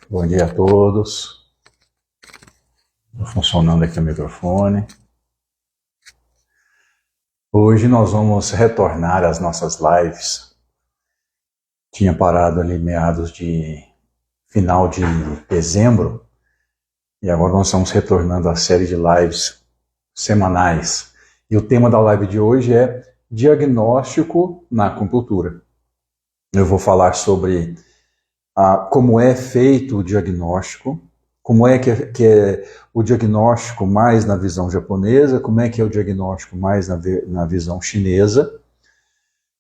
Bom dia a todos. Está funcionando aqui o microfone. Hoje nós vamos retornar às nossas lives. Tinha parado ali meados de final de dezembro e agora nós estamos retornando à série de lives semanais. E o tema da live de hoje é diagnóstico na acupuntura. Eu vou falar sobre como é feito o diagnóstico, como é que é o diagnóstico mais na visão japonesa, como é que é o diagnóstico mais na visão chinesa,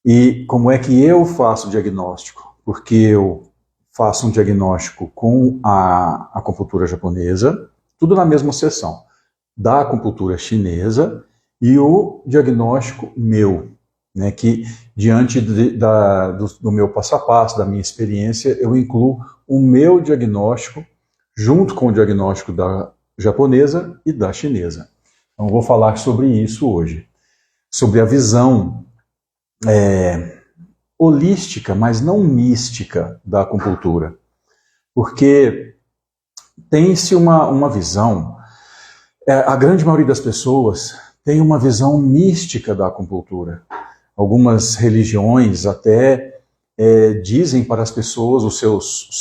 e como é que eu faço o diagnóstico, porque eu faço um diagnóstico com a acupuntura japonesa, tudo na mesma sessão, da acupuntura chinesa e o diagnóstico meu, né, que diante do meu passo a passo, da minha experiência, eu incluo o meu diagnóstico junto com o diagnóstico da japonesa e da chinesa. Então, vou falar sobre isso hoje, sobre a visão holística, mas não mística da acupuntura, porque tem-se uma visão, a grande maioria das pessoas tem uma visão mística da acupuntura. Algumas religiões até dizem para as pessoas, os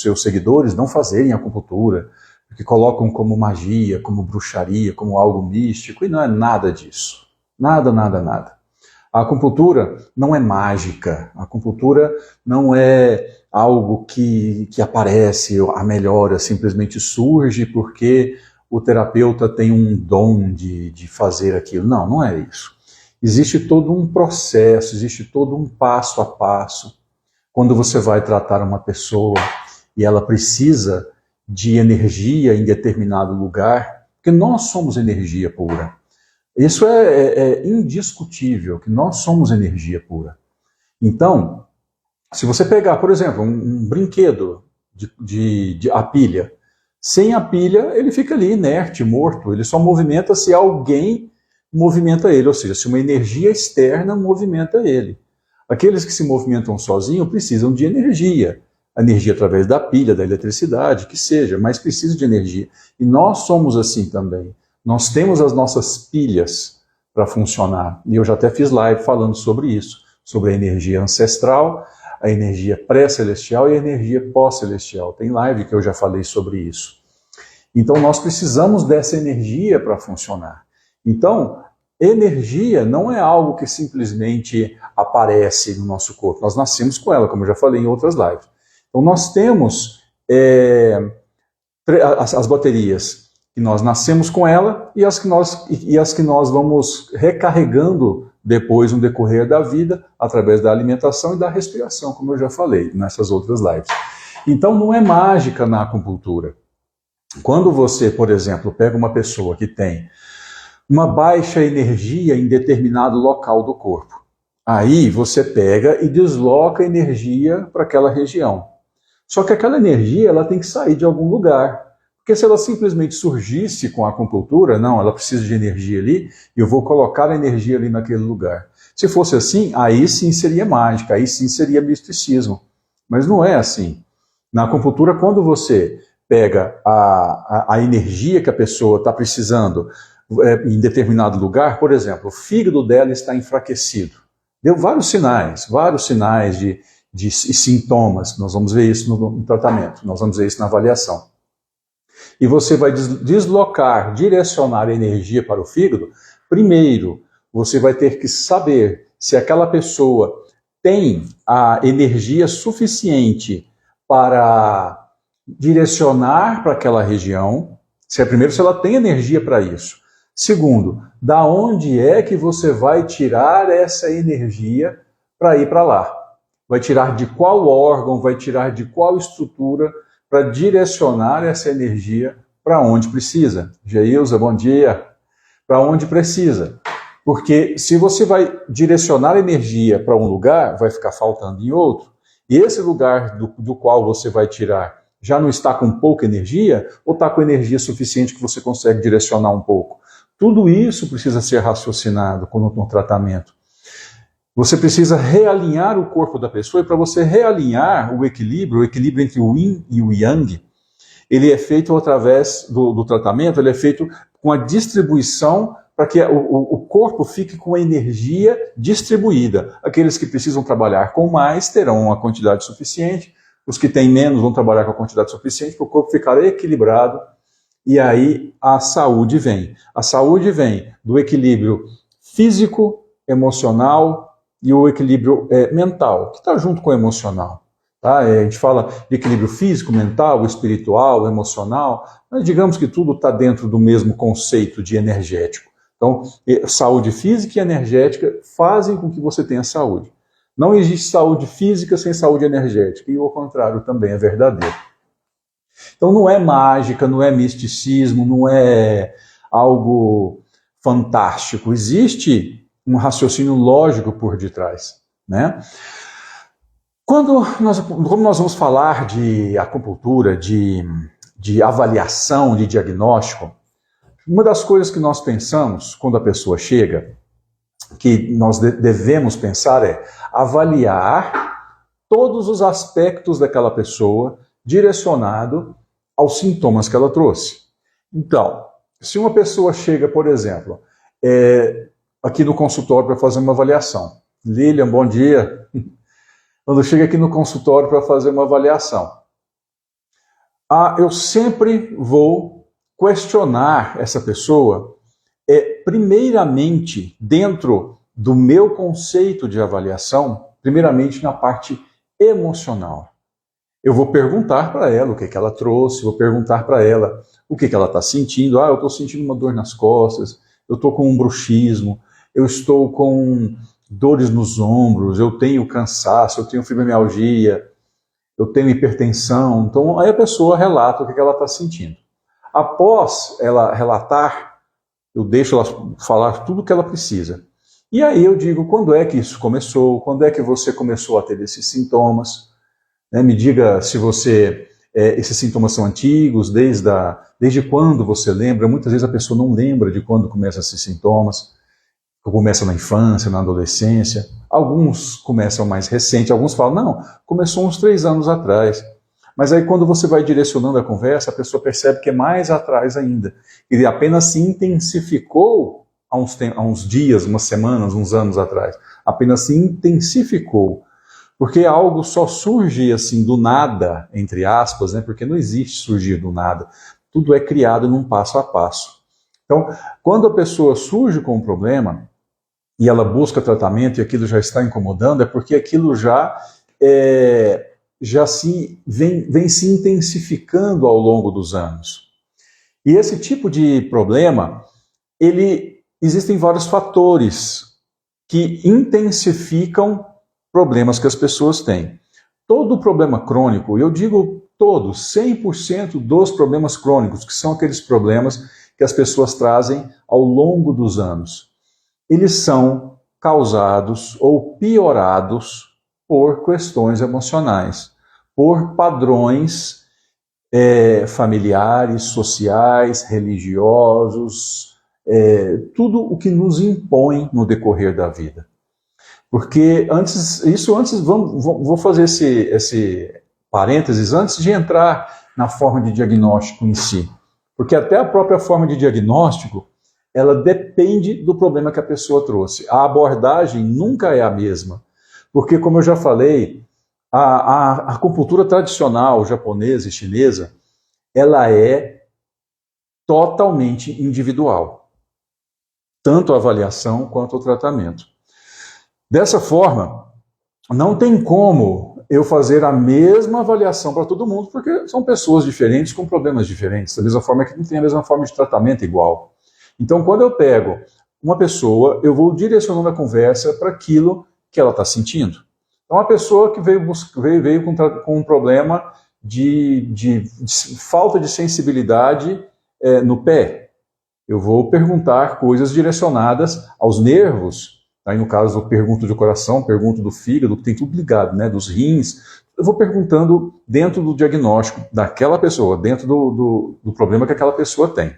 seus seguidores, não fazerem acupuntura, porque colocam como magia, como bruxaria, como algo místico, e não é nada disso. Nada, nada, nada. A acupuntura não é mágica, a acupuntura não é algo que aparece, a melhora simplesmente surge porque o terapeuta tem um dom de fazer aquilo. Não, não é isso. Existe todo um processo, existe todo um passo a passo. Quando você vai tratar uma pessoa e ela precisa de energia em determinado lugar, porque nós somos energia pura. Isso é indiscutível, que nós somos energia pura. Então, se você pegar, por exemplo, um brinquedo a pilha, sem a pilha ele fica ali inerte, morto, ele só movimenta se alguém movimenta ele, ou seja, se uma energia externa movimenta ele. Aqueles que se movimentam sozinhos precisam de energia. A energia através da pilha, da eletricidade, que seja, mas precisam de energia. E nós somos assim também. Nós temos as nossas pilhas para funcionar. E eu já até fiz live falando sobre isso, sobre a energia ancestral, a energia pré-celestial e a energia pós-celestial. Tem live que eu já falei sobre isso. Então nós precisamos dessa energia para funcionar. Então, energia não é algo que simplesmente aparece no nosso corpo. Nós nascemos com ela, como eu já falei em outras lives. Então, nós temos as baterias que nós nascemos com ela e as que nós vamos recarregando depois no decorrer da vida, através da alimentação e da respiração, como eu já falei nessas outras lives. Então, não é mágica na acupuntura. Quando você, por exemplo, pega uma pessoa que tem uma baixa energia em determinado local do corpo. Aí você pega e desloca a energia para aquela região. Só que aquela energia ela tem que sair de algum lugar. Porque se ela simplesmente surgisse com a acupuntura, não, ela precisa de energia ali, e eu vou colocar a energia ali naquele lugar. Se fosse assim, aí sim seria mágica, aí sim seria misticismo. Mas não é assim. Na acupuntura, quando você pega a energia que a pessoa está precisando em determinado lugar, por exemplo, o fígado dela está enfraquecido. Deu vários sinais de sintomas. Nós vamos ver isso no tratamento, nós vamos ver isso na avaliação. E você vai deslocar, direcionar a energia para o fígado. Primeiro, você vai ter que saber se aquela pessoa tem a energia suficiente para direcionar para aquela região. Primeiro, se ela tem energia para isso. Segundo, da onde é que você vai tirar essa energia para ir para lá? Vai tirar de qual órgão, vai tirar de qual estrutura para direcionar essa energia para onde precisa? Geilza, bom dia. Para onde precisa. Porque se você vai direcionar energia para um lugar, vai ficar faltando em outro. E esse lugar do qual você vai tirar já não está com pouca energia ou está com energia suficiente que você consegue direcionar um pouco? Tudo isso precisa ser raciocinado no tratamento. Você precisa realinhar o corpo da pessoa, e para você realinhar o equilíbrio entre o yin e o yang, ele é feito através do tratamento, ele é feito com a distribuição para que o corpo fique com a energia distribuída. Aqueles que precisam trabalhar com mais terão a quantidade suficiente, os que têm menos vão trabalhar com a quantidade suficiente para o corpo ficar equilibrado, e aí a saúde vem. A saúde vem do equilíbrio físico, emocional e o equilíbrio mental, que está junto com o emocional. Tá? A gente fala de equilíbrio físico, mental, espiritual, emocional, mas digamos que tudo está dentro do mesmo conceito de energético. Então, saúde física e energética fazem com que você tenha saúde. Não existe saúde física sem saúde energética, e o contrário também é verdadeiro. Então não é mágica, não é misticismo, não é algo fantástico. Existe um raciocínio lógico por detrás, né? Como nós vamos falar de acupuntura, de avaliação, de diagnóstico, uma das coisas que nós pensamos quando a pessoa chega, que nós devemos pensar é avaliar todos os aspectos daquela pessoa direcionado aos sintomas que ela trouxe. Então, se uma pessoa chega, por exemplo, aqui no consultório para fazer uma avaliação. Lilian, bom dia. Quando chega aqui no consultório para fazer uma avaliação, eu sempre vou questionar essa pessoa, primeiramente, dentro do meu conceito de avaliação, primeiramente na parte emocional. Eu vou perguntar para ela o que ela trouxe, vou perguntar para ela o que ela está sentindo. Eu estou sentindo uma dor nas costas, eu estou com um bruxismo, eu estou com dores nos ombros, eu tenho cansaço, eu tenho fibromialgia, eu tenho hipertensão. Então, aí a pessoa relata o que ela está sentindo. Após ela relatar, eu deixo ela falar tudo o que ela precisa. E aí eu digo, quando é que isso começou? Quando é que você começou a ter esses sintomas? Me diga se esses sintomas são antigos, desde quando você lembra. Muitas vezes a pessoa não lembra de quando começam esses sintomas. Começa na infância, na adolescência. Alguns começam mais recente, alguns falam, não, começou uns 3 anos atrás. Mas aí quando você vai direcionando a conversa, a pessoa percebe que é mais atrás ainda. Ele apenas se intensificou há uns dias, umas semanas, uns anos atrás. Apenas se intensificou. Porque algo só surge assim do nada, entre aspas, né? Porque não existe surgir do nada. Tudo é criado num passo a passo. Então, quando a pessoa surge com um problema e ela busca tratamento e aquilo já está incomodando, é porque aquilo já vem se intensificando ao longo dos anos. E esse tipo de problema, existem vários fatores que intensificam problemas que as pessoas têm. Todo problema crônico, eu digo todos, 100% dos problemas crônicos, que são aqueles problemas que as pessoas trazem ao longo dos anos, eles são causados ou piorados por questões emocionais, por padrões familiares, sociais, religiosos, tudo o que nos impõe no decorrer da vida. Porque vou fazer esse parênteses antes de entrar na forma de diagnóstico em si. Porque até a própria forma de diagnóstico, ela depende do problema que a pessoa trouxe. A abordagem nunca é a mesma. Porque, como eu já falei, a acupuntura tradicional japonesa e chinesa, ela é totalmente individual. Tanto a avaliação quanto o tratamento. Dessa forma, não tem como eu fazer a mesma avaliação para todo mundo, porque são pessoas diferentes com problemas diferentes, da mesma forma que não tem a mesma forma de tratamento igual. Então, quando eu pego uma pessoa, eu vou direcionando a conversa para aquilo que ela está sentindo. Então, uma pessoa que veio com um problema de falta de sensibilidade no pé, eu vou perguntar coisas direcionadas aos nervos. Aí, no caso, eu pergunto do coração, pergunto do fígado, que tem tudo ligado, né? Dos rins. Eu vou perguntando dentro do diagnóstico daquela pessoa, dentro do problema que aquela pessoa tem.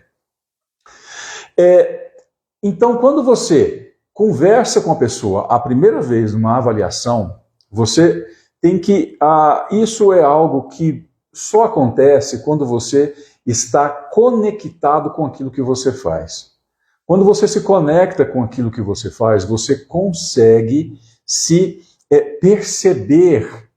Então, quando você conversa com a pessoa a primeira vez numa avaliação, você tem que... isso é algo que só acontece quando você está conectado com aquilo que você faz. Quando você se conecta com aquilo que você faz, você consegue se perceber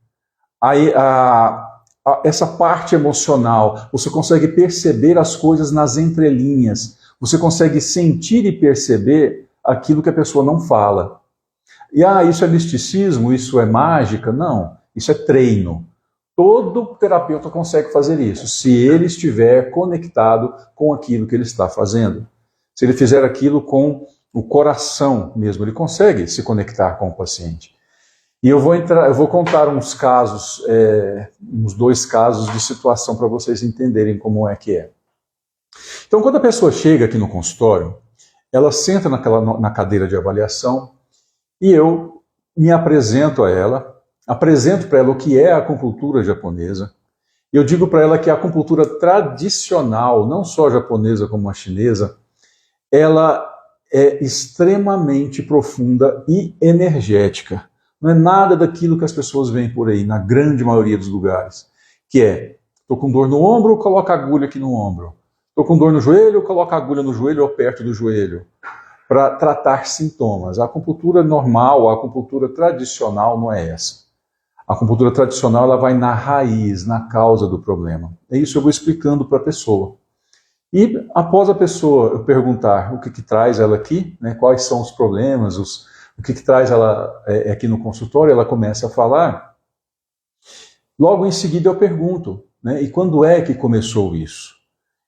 essa parte emocional, você consegue perceber as coisas nas entrelinhas, você consegue sentir e perceber aquilo que a pessoa não fala. E isso é misticismo, isso é mágica? Não, isso é treino. Todo terapeuta consegue fazer isso, se ele estiver conectado com aquilo que ele está fazendo. Se ele fizer aquilo com o coração mesmo, ele consegue se conectar com o paciente. E eu vou contar uns casos, uns 2 casos de situação para vocês entenderem como é que é. Então, quando a pessoa chega aqui no consultório, ela senta na cadeira de avaliação e eu me apresento a ela, apresento para ela o que é a acupuntura japonesa. Eu digo para ela que a acupuntura tradicional, não só japonesa como a chinesa, ela é extremamente profunda e energética. Não é nada daquilo que as pessoas veem por aí, na grande maioria dos lugares. Que é, estou com dor no ombro, coloca a agulha aqui no ombro. Estou com dor no joelho, coloca a agulha no joelho ou perto do joelho. Para tratar sintomas. A acupuntura normal, a acupuntura tradicional não é essa. A acupuntura tradicional ela vai na raiz, na causa do problema. É isso que eu vou explicando para a pessoa. E após a pessoa eu perguntar o que traz ela aqui, né, quais são os problemas, o que traz ela aqui no consultório, ela começa a falar. Logo em seguida eu pergunto, né, e quando é que começou isso?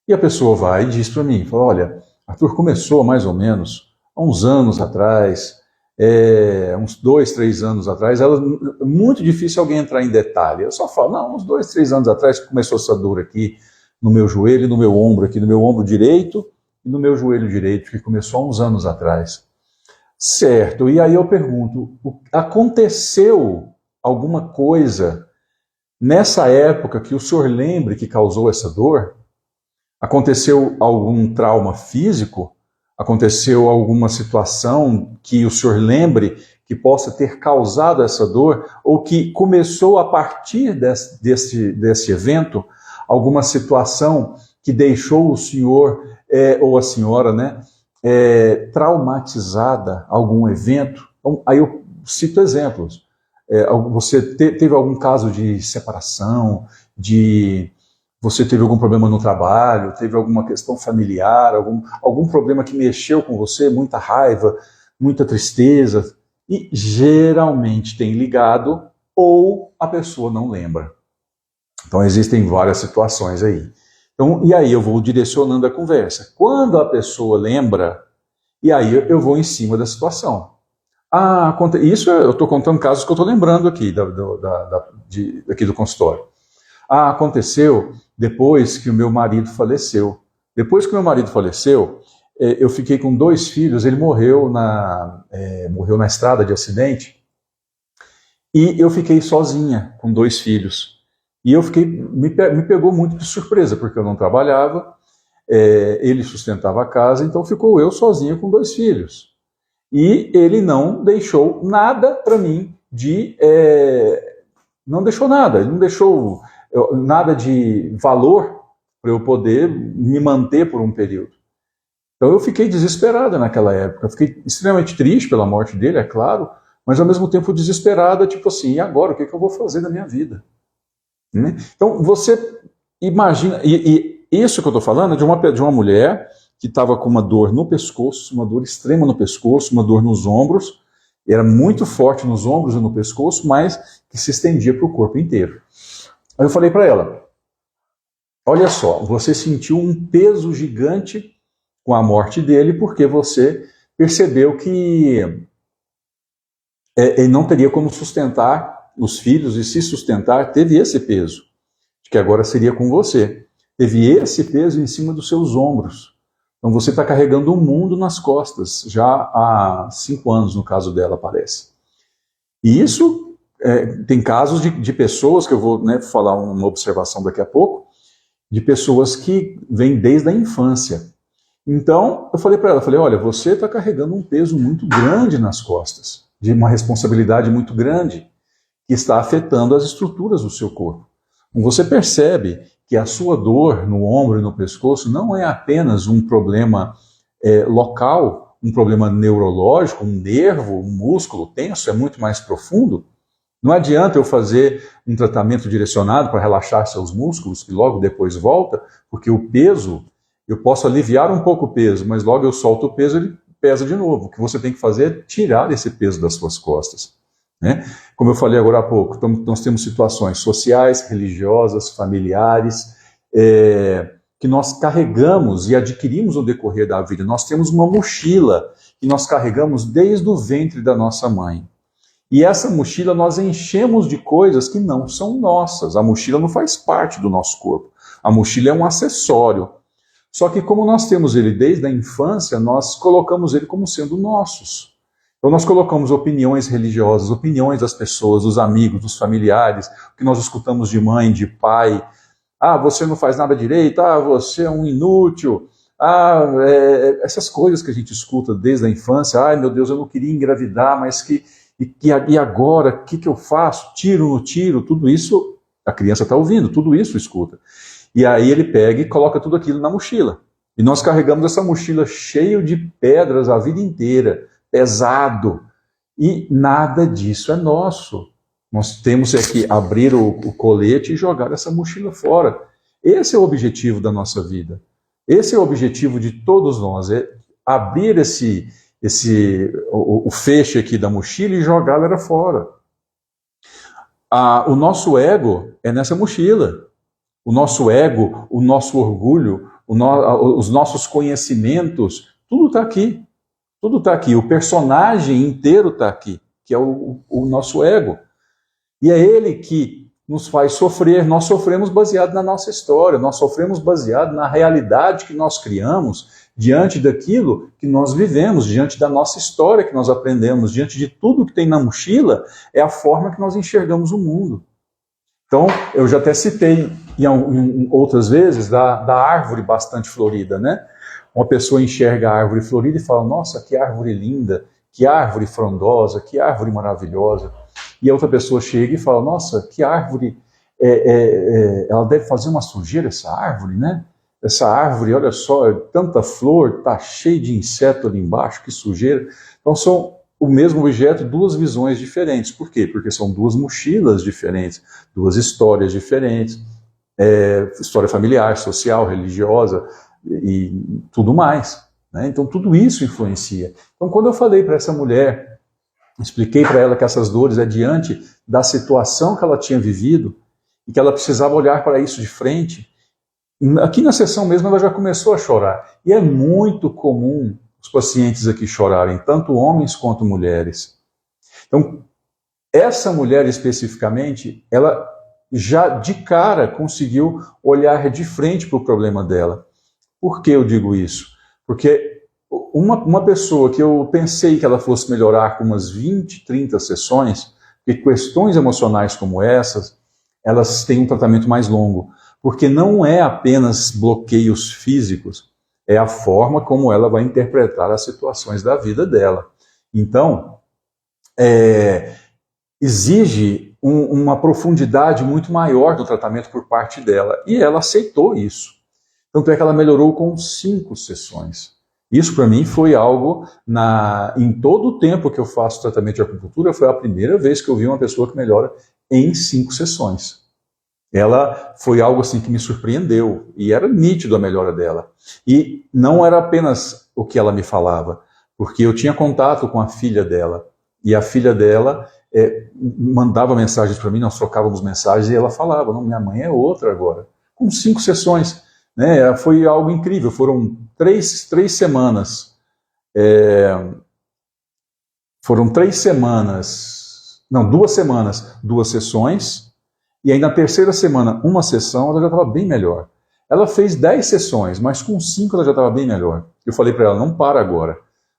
E a pessoa vai e diz para mim, fala, olha, Arthur, começou mais ou menos há uns anos atrás, uns 2, 3 anos atrás. É muito difícil alguém entrar em detalhe. Eu só falo, não, uns 2, 3 anos atrás que começou essa dor aqui no meu joelho e no meu ombro, aqui no meu ombro direito e no meu joelho direito, que começou há uns anos atrás. Certo, e aí eu pergunto, aconteceu alguma coisa nessa época que o senhor lembre que causou essa dor? Aconteceu algum trauma físico? Aconteceu alguma situação que o senhor lembre que possa ter causado essa dor? Ou que começou a partir desse evento, alguma situação que deixou o senhor ou a senhora, né, traumatizada, algum evento? Então, aí eu cito exemplos. Você teve algum caso de separação, você teve algum problema no trabalho, teve alguma questão familiar, algum problema que mexeu com você, muita raiva, muita tristeza, e geralmente tem ligado ou a pessoa não lembra. Então existem várias situações aí. Então, e aí eu vou direcionando a conversa. Quando a pessoa lembra, e aí eu vou em cima da situação. Isso eu estou contando casos que eu estou lembrando aqui, aqui do consultório. Aconteceu depois que o meu marido faleceu. Depois que o meu marido faleceu, eu fiquei com 2 filhos, ele morreu na estrada de acidente, e eu fiquei sozinha com 2 filhos. E me pegou muito de surpresa, porque eu não trabalhava, ele sustentava a casa, então ficou eu sozinha com 2 filhos. E ele não deixou nada para mim não deixou nada, ele não deixou nada de valor para eu poder me manter por um período. Então eu fiquei desesperada naquela época, fiquei extremamente triste pela morte dele, é claro, mas ao mesmo tempo desesperada, tipo assim, e agora, o que eu vou fazer da minha vida? Né? Então você imagina, e isso que eu estou falando é de uma mulher que estava com uma dor no pescoço, uma dor extrema no pescoço, uma dor nos ombros, era muito forte nos ombros e no pescoço, mas que se estendia para o corpo inteiro. Aí eu falei para ela, olha só, você sentiu um peso gigante com a morte dele porque você percebeu que ele não teria como sustentar os filhos, e se sustentar, teve esse peso, que agora seria com você. Teve esse peso em cima dos seus ombros. Então você está carregando um mundo nas costas, já há 5 anos, no caso dela, parece. E isso, tem casos de pessoas, que eu vou falar uma observação daqui a pouco, de pessoas que vêm desde a infância. Então, eu falei para ela, olha, você está carregando um peso muito grande nas costas, de uma responsabilidade muito grande, que está afetando as estruturas do seu corpo. Você percebe que a sua dor no ombro e no pescoço não é apenas um problema local, um problema neurológico, um nervo, um músculo tenso, é muito mais profundo. Não adianta eu fazer um tratamento direcionado para relaxar seus músculos, que logo depois volta, porque o peso, eu posso aliviar um pouco o peso, mas logo eu solto o peso, ele pesa de novo. O que você tem que fazer é tirar esse peso das suas costas, né? Como eu falei agora há pouco, então, nós temos situações sociais, religiosas, familiares, que nós carregamos e adquirimos no decorrer da vida. Nós temos uma mochila que nós carregamos desde o ventre da nossa mãe. E essa mochila nós enchemos de coisas que não são nossas. A mochila não faz parte do nosso corpo. A mochila é um acessório. Só que como nós temos ele desde a infância, nós colocamos ele como sendo nossos. Então nós colocamos opiniões religiosas, opiniões das pessoas, dos amigos, dos familiares, o que nós escutamos de mãe, de pai. Ah, você não faz nada direito, ah, você é um inútil, essas coisas que a gente escuta desde a infância. Ai, meu Deus, eu não queria engravidar, mas e agora, o que eu faço? Tiro, não tiro? Tudo isso, a criança está ouvindo, tudo isso escuta. E aí ele pega e coloca tudo aquilo na mochila. E nós carregamos essa mochila cheia de pedras a vida inteira, pesado. E nada disso é nosso. Nós temos que abrir o colete e jogar essa mochila fora. Esse é o objetivo da nossa vida. Esse é o objetivo de todos nós, é abrir o feixe aqui da mochila e jogá-la era fora. O nosso ego é nessa mochila. O nosso ego, o nosso orgulho, os nossos conhecimentos, tudo está aqui. Tudo está aqui. O personagem inteiro está aqui, que é o nosso ego. E é ele que nos faz sofrer. Nós sofremos baseado na nossa história, nós sofremos baseado na realidade que nós criamos, diante daquilo que nós vivemos, diante da nossa história que nós aprendemos, diante de tudo que tem na mochila, é a forma que nós enxergamos o mundo. Então, eu já até citei em outras vezes da árvore bastante florida, né? Uma pessoa enxerga a árvore florida e fala, nossa, que árvore linda, que árvore frondosa, que árvore maravilhosa. E a outra pessoa chega e fala, nossa, que árvore, ela deve fazer uma sujeira essa árvore, né? Essa árvore, olha só, tanta flor, tá cheio de inseto ali embaixo, que sujeira. Então são o mesmo objeto, duas visões diferentes. Por quê? Porque são duas mochilas diferentes, duas histórias diferentes, história familiar, social, religiosa e tudo mais, né? Então tudo isso influencia. Então quando eu falei para essa mulher, expliquei para ela que essas dores é diante da situação que ela tinha vivido e que ela precisava olhar para isso de frente. Aqui na sessão mesmo ela já começou a chorar. E é muito comum os pacientes aqui chorarem, tanto homens quanto mulheres. Então, essa mulher especificamente, ela já de cara conseguiu olhar de frente para o problema dela. Por que eu digo isso? Porque uma pessoa que eu pensei que ela fosse melhorar com umas 20, 30 sessões, porque questões emocionais como essas, elas têm um tratamento mais longo. Porque não é apenas bloqueios físicos, é a forma como ela vai interpretar as situações da vida dela. Então, exige uma profundidade muito maior do tratamento por parte dela. E ela aceitou isso. Tanto é que ela melhorou com 5 sessões. Isso para mim foi algo, em todo o tempo que eu faço tratamento de acupuntura, foi a primeira vez que eu vi uma pessoa que melhora em 5 sessões. Ela foi algo assim que me surpreendeu, e era nítido a melhora dela. E não era apenas o que ela me falava, porque eu tinha contato com a filha dela, e a filha dela mandava mensagens para mim, nós trocávamos mensagens, e ela falava, não, minha mãe é outra agora, com 5 sessões. Né? Foi algo incrível, foram 3 semanas, foram 3 semanas, não, 2 semanas, 2 sessões, e aí na terceira semana, 1 sessão, ela já estava bem melhor. Ela fez 10 sessões, mas com 5 ela já estava bem melhor. Eu falei para ela, não para agora,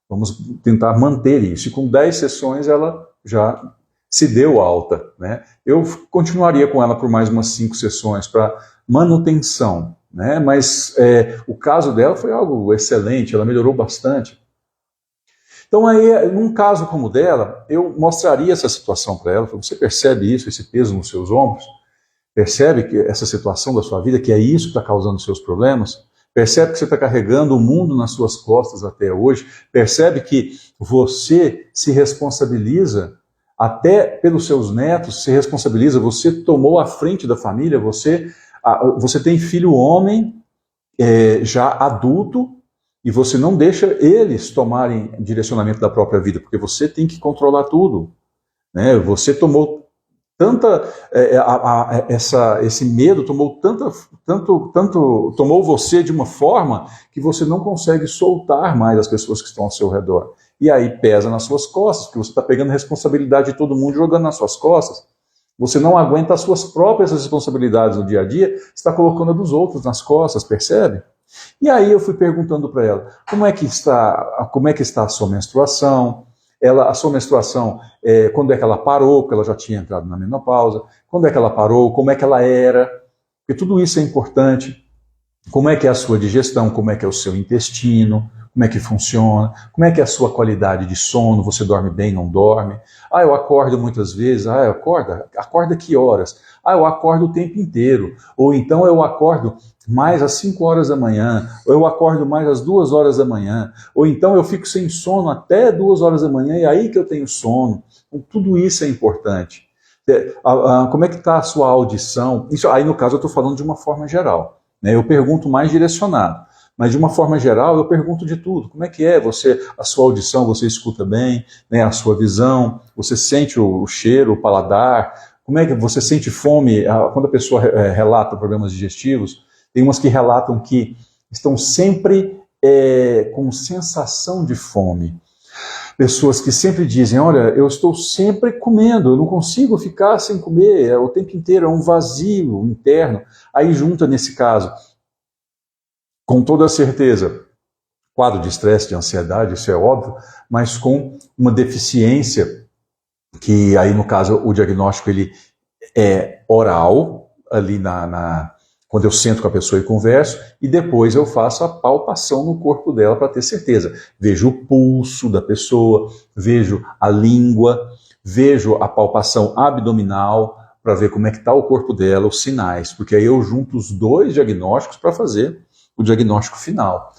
vamos tentar manter isso. E com 10 sessões ela já se deu alta. Né? Eu continuaria com ela por mais umas 5 sessões para manutenção. né? Mas o caso dela foi algo excelente, ela melhorou bastante. Então aí, num caso como o dela, eu mostraria essa situação para ela, você percebe isso, esse peso nos seus ombros? Percebe que essa situação da sua vida, que é isso que está causando os seus problemas? Percebe que você está carregando o mundo nas suas costas até hoje? Percebe que você se responsabiliza até pelos seus netos, se responsabiliza, você tomou a frente da família, você tem filho homem, já adulto, e você não deixa eles tomarem direcionamento da própria vida, porque você tem que controlar tudo, né? Você tomou tanta esse medo tomou tomou você de uma forma que você não consegue soltar mais as pessoas que estão ao seu redor. E aí pesa nas suas costas, porque você está pegando a responsabilidade de todo mundo jogando nas suas costas. Você não aguenta as suas próprias responsabilidades no dia a dia, está colocando a dos outros nas costas, percebe? E aí eu fui perguntando para ela, como é que está a sua menstruação? A sua menstruação, quando é que ela parou, porque ela já tinha entrado na menopausa, quando é que ela parou, como é que ela era, porque tudo isso é importante. Como é que é a sua digestão, como é que é o seu intestino, como é que funciona, como é que é a sua qualidade de sono, você dorme bem, não dorme? Eu acordo muitas vezes, acorda que horas? Eu acordo o tempo inteiro, ou então eu acordo mais às 5 horas da manhã, ou eu acordo mais às 2 horas da manhã, ou então eu fico sem sono até 2 horas da manhã e aí que eu tenho sono. Então, tudo isso é importante. Como é que está a sua audição? Isso aí no caso eu estou falando de uma forma geral, né? Eu pergunto mais direcionado, mas de uma forma geral eu pergunto de tudo. Como é que é a sua audição, você escuta bem, né? A sua visão, você sente o cheiro, o paladar, como é que você sente fome? Quando a pessoa relata problemas digestivos, tem umas que relatam que estão sempre com sensação de fome. Pessoas que sempre dizem, olha, eu estou sempre comendo, eu não consigo ficar sem comer, o tempo inteiro, é um vazio interno. Aí junta nesse caso, com toda certeza, quadro de estresse, de ansiedade, isso é óbvio, mas com uma deficiência, que aí no caso o diagnóstico ele é oral, ali quando eu sento com a pessoa e converso, e depois eu faço a palpação no corpo dela para ter certeza. Vejo o pulso da pessoa, vejo a língua, vejo a palpação abdominal, para ver como é que está o corpo dela, os sinais, porque aí eu junto os dois diagnósticos para fazer o diagnóstico final.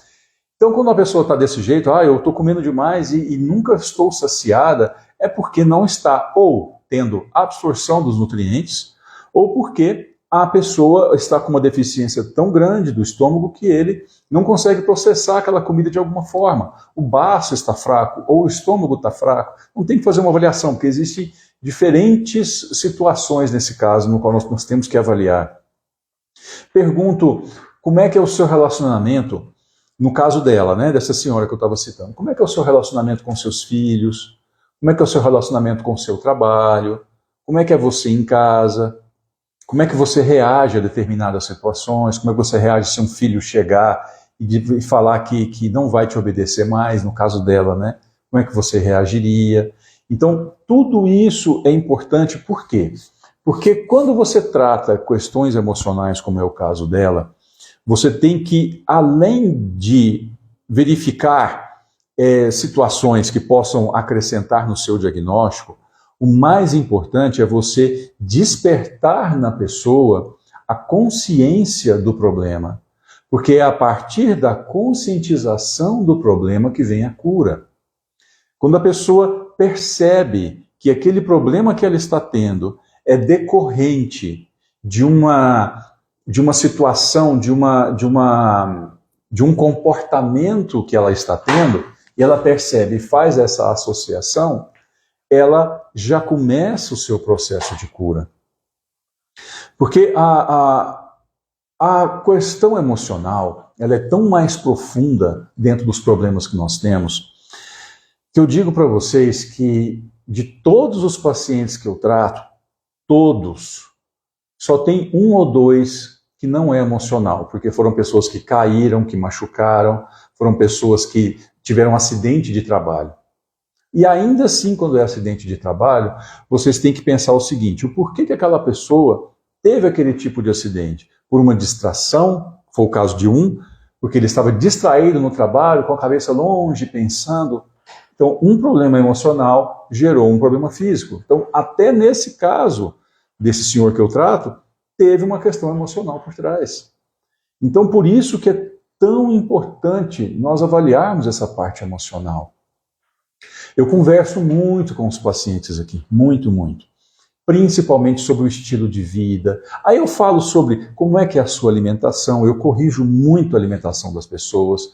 Então, quando a pessoa está desse jeito, eu estou comendo demais e nunca estou saciada, é porque não está ou tendo absorção dos nutrientes, ou porque a pessoa está com uma deficiência tão grande do estômago que ele não consegue processar aquela comida de alguma forma. O baço está fraco ou o estômago está fraco. Não tem que fazer uma avaliação, porque existem diferentes situações nesse caso, no qual nós temos que avaliar. Pergunto, como é que é o seu relacionamento, no caso dela, né, dessa senhora que eu estava citando, como é que é o seu relacionamento com seus filhos? Como é que é o seu relacionamento com o seu trabalho? Como é que é você em casa? Como é que você reage a determinadas situações? Como é que você reage se um filho chegar e falar que não vai te obedecer mais, no caso dela, né? Como é que você reagiria? Então, tudo isso é importante, por quê? Porque quando você trata questões emocionais, como é o caso dela, você tem que, além de verificar situações que possam acrescentar no seu diagnóstico, o mais importante é você despertar na pessoa a consciência do problema, porque é a partir da conscientização do problema que vem a cura. Quando a pessoa percebe que aquele problema que ela está tendo é decorrente de uma situação, de um comportamento que ela está tendo, e ela percebe e faz essa associação, ela já começa o seu processo de cura. Porque a questão emocional, ela é tão mais profunda dentro dos problemas que nós temos, que eu digo para vocês que de todos os pacientes que eu trato, todos, só tem 1 ou 2 que não é emocional, porque foram pessoas que caíram, que machucaram, foram pessoas que tiveram um acidente de trabalho. E ainda assim, quando é acidente de trabalho, vocês têm que pensar o seguinte, o porquê que aquela pessoa teve aquele tipo de acidente? Por uma distração foi o caso de um, porque ele estava distraído no trabalho, com a cabeça longe, pensando. Então, um problema emocional gerou um problema físico. Então, até nesse caso desse senhor que eu trato, teve uma questão emocional por trás. Então, por isso que é tão importante nós avaliarmos essa parte emocional. Eu converso muito com os pacientes aqui, muito, muito. Principalmente sobre o estilo de vida. Aí eu falo sobre como é que é a sua alimentação, eu corrijo muito a alimentação das pessoas.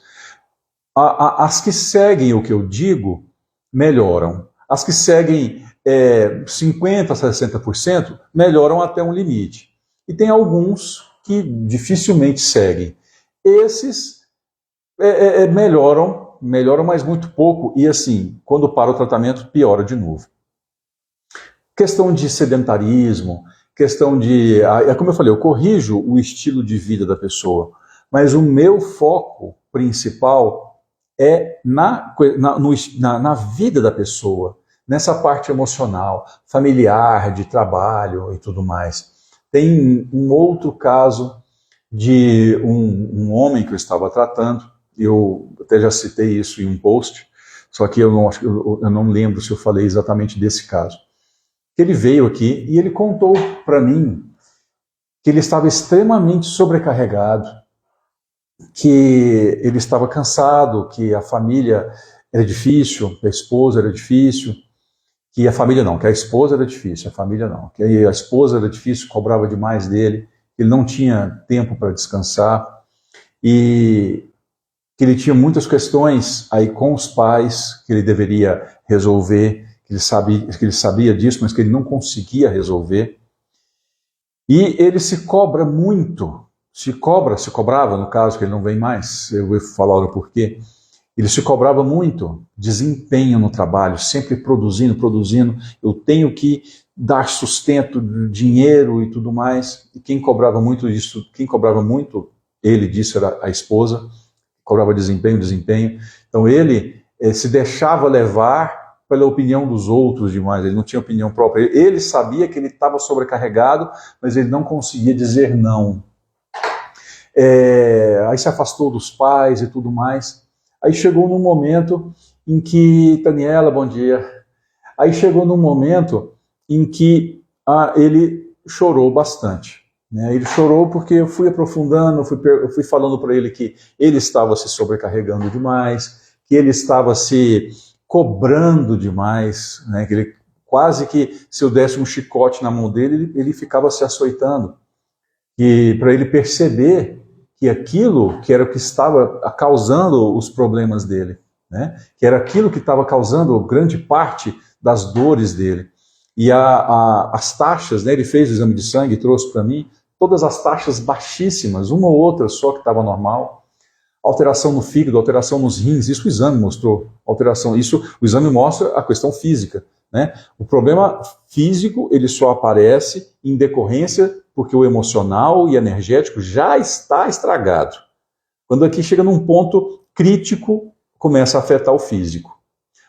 As que seguem o que eu digo, melhoram. As que seguem 50% a 60%, melhoram até um limite. E tem alguns que dificilmente seguem. Esses melhoram, mas muito pouco, e assim, quando para o tratamento, piora de novo. Questão de sedentarismo, questão de... como eu falei, eu corrijo o estilo de vida da pessoa, mas o meu foco principal é na vida da pessoa, nessa parte emocional, familiar, de trabalho e tudo mais. Tem um outro caso de um homem que eu estava tratando, eu até já citei isso em um post, só que eu não lembro se eu falei exatamente desse caso. Ele veio aqui e ele contou para mim que ele estava extremamente sobrecarregado, que ele estava cansado, que a família era difícil, que a esposa era difícil, que a família não, que a esposa era difícil, a família não, que a esposa era difícil, cobrava demais dele, ele não tinha tempo para descansar e que ele tinha muitas questões aí com os pais que ele deveria resolver, que ele sabia disso, mas que ele não conseguia resolver. E ele se cobra muito, se cobrava, no caso, que ele não vem mais, eu vou falar o porquê. Ele se cobrava muito desempenho no trabalho, sempre produzindo, eu tenho que dar sustento, dinheiro e tudo mais. E quem cobrava muito isso, ele disse, era a esposa, cobrava desempenho. Então ele se deixava levar pela opinião dos outros demais, ele não tinha opinião própria. Ele sabia que ele estava sobrecarregado, mas ele não conseguia dizer não. Aí se afastou dos pais e tudo mais. Aí chegou num momento em que... Daniela, bom dia. Aí chegou num momento em que ele chorou bastante. Né? Ele chorou porque eu fui aprofundando, eu fui falando para ele que ele estava se sobrecarregando demais, que ele estava se cobrando demais, né? Que ele, quase que se eu desse um chicote na mão dele, ele ficava se açoitando. E para ele perceber que aquilo que era o que estava causando os problemas dele, né? Que era aquilo que estava causando grande parte das dores dele. E as taxas, né? Ele fez o exame de sangue e trouxe para mim, todas as taxas baixíssimas, uma ou outra só que estava normal. Alteração no fígado, alteração nos rins, isso o exame mostrou. O exame mostra a questão física, né? O problema físico, ele só aparece em decorrência porque o emocional e energético já está estragado. Quando aqui chega num ponto crítico, começa a afetar o físico.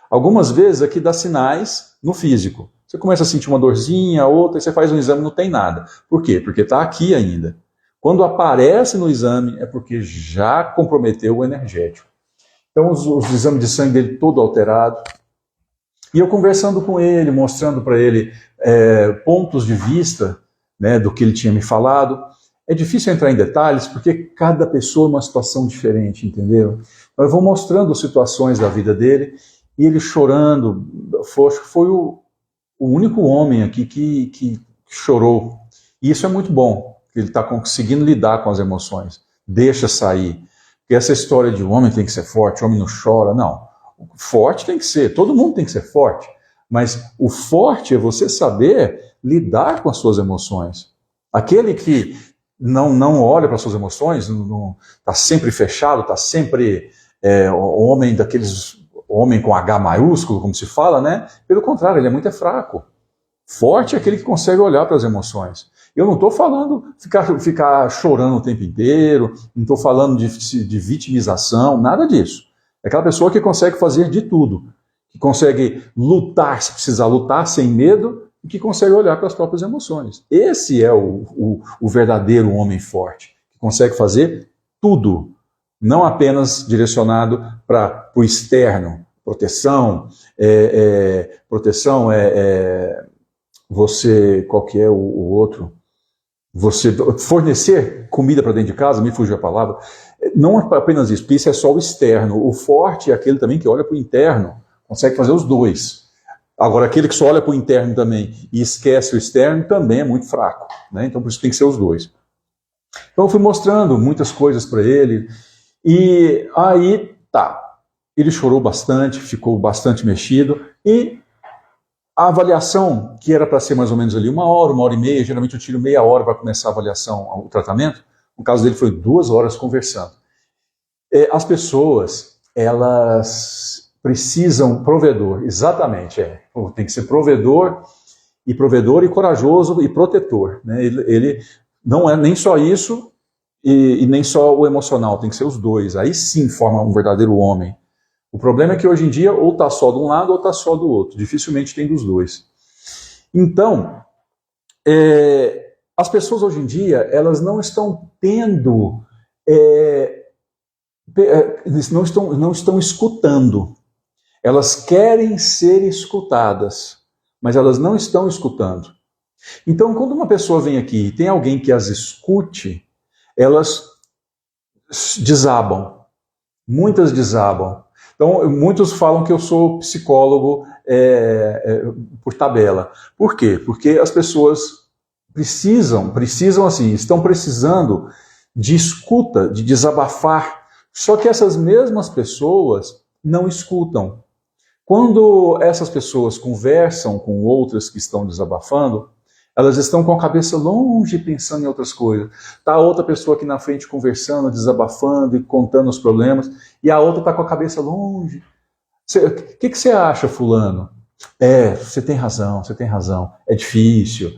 Algumas vezes aqui dá sinais no físico. Você começa a sentir uma dorzinha, outra, e você faz um exame e não tem nada. Por quê? Porque está aqui ainda. Quando aparece no exame, é porque já comprometeu o energético. Então, os exames de sangue dele todo alterado. E eu conversando com ele, mostrando para ele pontos de vista, né, do que ele tinha me falado. É difícil entrar em detalhes, porque cada pessoa é uma situação diferente, entendeu? Então, eu vou mostrando situações da vida dele, e ele chorando. Foi o único homem aqui que chorou. E isso é muito bom. Ele está conseguindo lidar com as emoções, deixa sair. Porque essa história de o homem tem que ser forte, o homem não chora, não. Forte tem que ser, todo mundo tem que ser forte, mas o forte é você saber lidar com as suas emoções. Aquele que não olha para as suas emoções, está sempre fechado, está sempre homem homem com H maiúsculo, como se fala, né? Pelo contrário, ele é muito fraco. Forte é aquele que consegue olhar para as emoções. Eu não estou falando ficar chorando o tempo inteiro, não estou falando de vitimização, nada disso. É aquela pessoa que consegue fazer de tudo, que consegue lutar, se precisar lutar, sem medo, e que consegue olhar para as próprias emoções. Esse é o verdadeiro homem forte, que consegue fazer tudo, não apenas direcionado para o externo, proteção, você, qual que é o outro? Você fornecer comida para dentro de casa, me fugiu a palavra, não apenas isso, porque isso é só o externo. O forte é aquele também que olha para o interno, consegue fazer os dois. Agora, aquele que só olha para o interno também e esquece o externo também é muito fraco, né? Então, por isso tem que ser os dois. Então, eu fui mostrando muitas coisas para ele, e aí, ele chorou bastante, ficou bastante mexido, e a avaliação, que era para ser mais ou menos ali 1 hora, 1 hora e meia, geralmente eu tiro meia hora para começar a avaliação, o tratamento, no caso dele foi 2 horas conversando. As pessoas, elas precisam, provedor, exatamente, tem que ser provedor e corajoso e protetor, né? Ele não é nem só isso e nem só o emocional, tem que ser os dois, aí sim forma um verdadeiro homem. O problema é que hoje em dia ou está só de um lado ou está só do outro. Dificilmente tem dos dois. Então, as pessoas hoje em dia, elas não estão tendo, não estão escutando. Elas querem ser escutadas, mas elas não estão escutando. Então, quando uma pessoa vem aqui e tem alguém que as escute, elas desabam. Muitas desabam. Então, muitos falam que eu sou psicólogo por tabela. Por quê? Porque as pessoas precisam assim, estão precisando de escuta, de desabafar. Só que essas mesmas pessoas não escutam. Quando essas pessoas conversam com outras que estão desabafando, elas estão com a cabeça longe pensando em outras coisas. Está a outra pessoa aqui na frente conversando, desabafando e contando os problemas, e a outra está com a cabeça longe. O que você acha, fulano? Você tem razão, é difícil.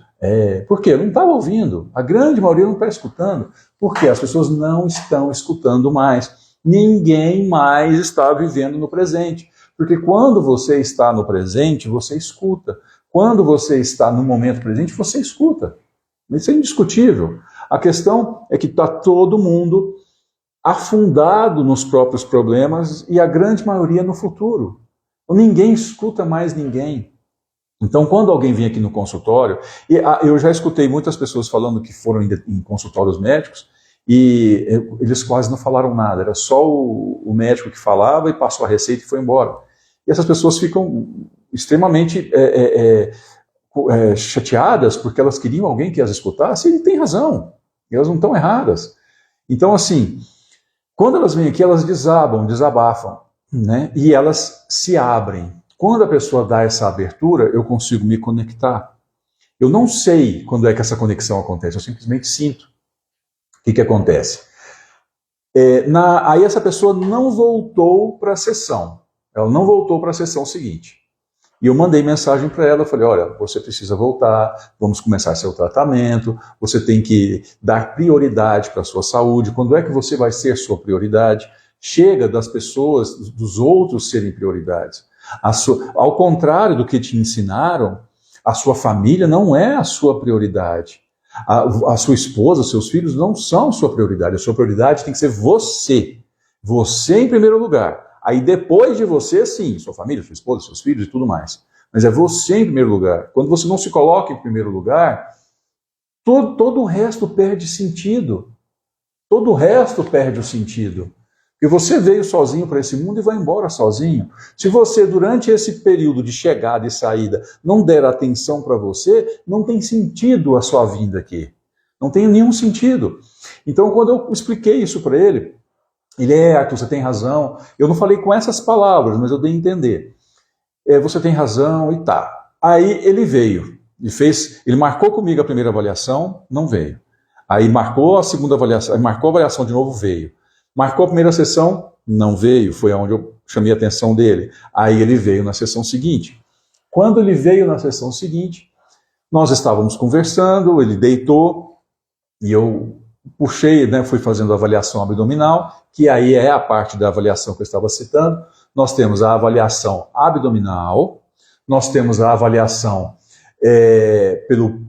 Por quê? Não estava ouvindo. A grande maioria não está escutando. Por quê? As pessoas não estão escutando mais. Ninguém mais está vivendo no presente. Porque quando você está no presente, você escuta. Quando você está no momento presente, você escuta. Isso é indiscutível. A questão é que está todo mundo afundado nos próprios problemas e a grande maioria no futuro. Ninguém escuta mais ninguém. Então, quando alguém vem aqui no consultório, e eu já escutei muitas pessoas falando que foram em consultórios médicos e eles quase não falaram nada, era só o médico que falava e passou a receita e foi embora. E essas pessoas ficam extremamente chateadas porque elas queriam alguém que as escutasse e ele tem razão, elas não estão erradas. Então, assim, quando elas vêm aqui, elas desabafam, né? E elas se abrem. Quando a pessoa dá essa abertura, eu consigo me conectar. Eu não sei quando é que essa conexão acontece, eu simplesmente sinto. O que acontece? Aí essa pessoa não voltou para a sessão. Ela não voltou para a sessão seguinte. E eu mandei mensagem para ela, falei, olha, você precisa voltar, vamos começar seu tratamento, você tem que dar prioridade para a sua saúde. Quando é que você vai ser sua prioridade? Chega das pessoas, dos outros serem prioridades. Ao contrário do que te ensinaram, a sua família não é a sua prioridade. A sua esposa, seus filhos não são sua prioridade. A sua prioridade tem que ser você. Você em primeiro lugar. Aí depois de você, sim, sua família, sua esposa, seus filhos e tudo mais. Mas é você em primeiro lugar. Quando você não se coloca em primeiro lugar, todo o resto perde sentido. Todo o resto perde o sentido. Porque você veio sozinho para esse mundo e vai embora sozinho. Se você, durante esse período de chegada e saída, não der atenção para você, não tem sentido a sua vinda aqui. Não tem nenhum sentido. Então, quando eu expliquei isso para ele, Arthur, você tem razão. Eu não falei com essas palavras, mas eu dei a entender. Você tem razão e tá. Aí ele veio. Ele marcou comigo a primeira avaliação, não veio. Aí marcou a segunda avaliação, marcou a avaliação de novo, veio. Marcou a primeira sessão, não veio, foi onde eu chamei a atenção dele. Aí ele veio na sessão seguinte. Quando ele veio na sessão seguinte, nós estávamos conversando, ele deitou, e eu puxei, né, fui fazendo a avaliação abdominal, que aí é a parte da avaliação que eu estava citando. Nós temos a avaliação abdominal, nós temos a avaliação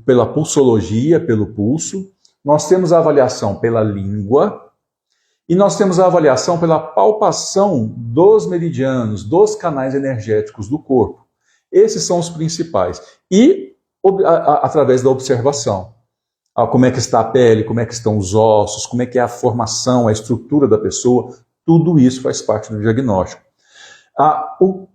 pela pulsologia, pelo pulso, nós temos a avaliação pela língua, E nós temos a avaliação pela palpação dos meridianos, dos canais energéticos do corpo. Esses são os principais. E através da observação. Como é que está a pele, como é que estão os ossos, como é que é a formação, a estrutura da pessoa, tudo isso faz parte do diagnóstico.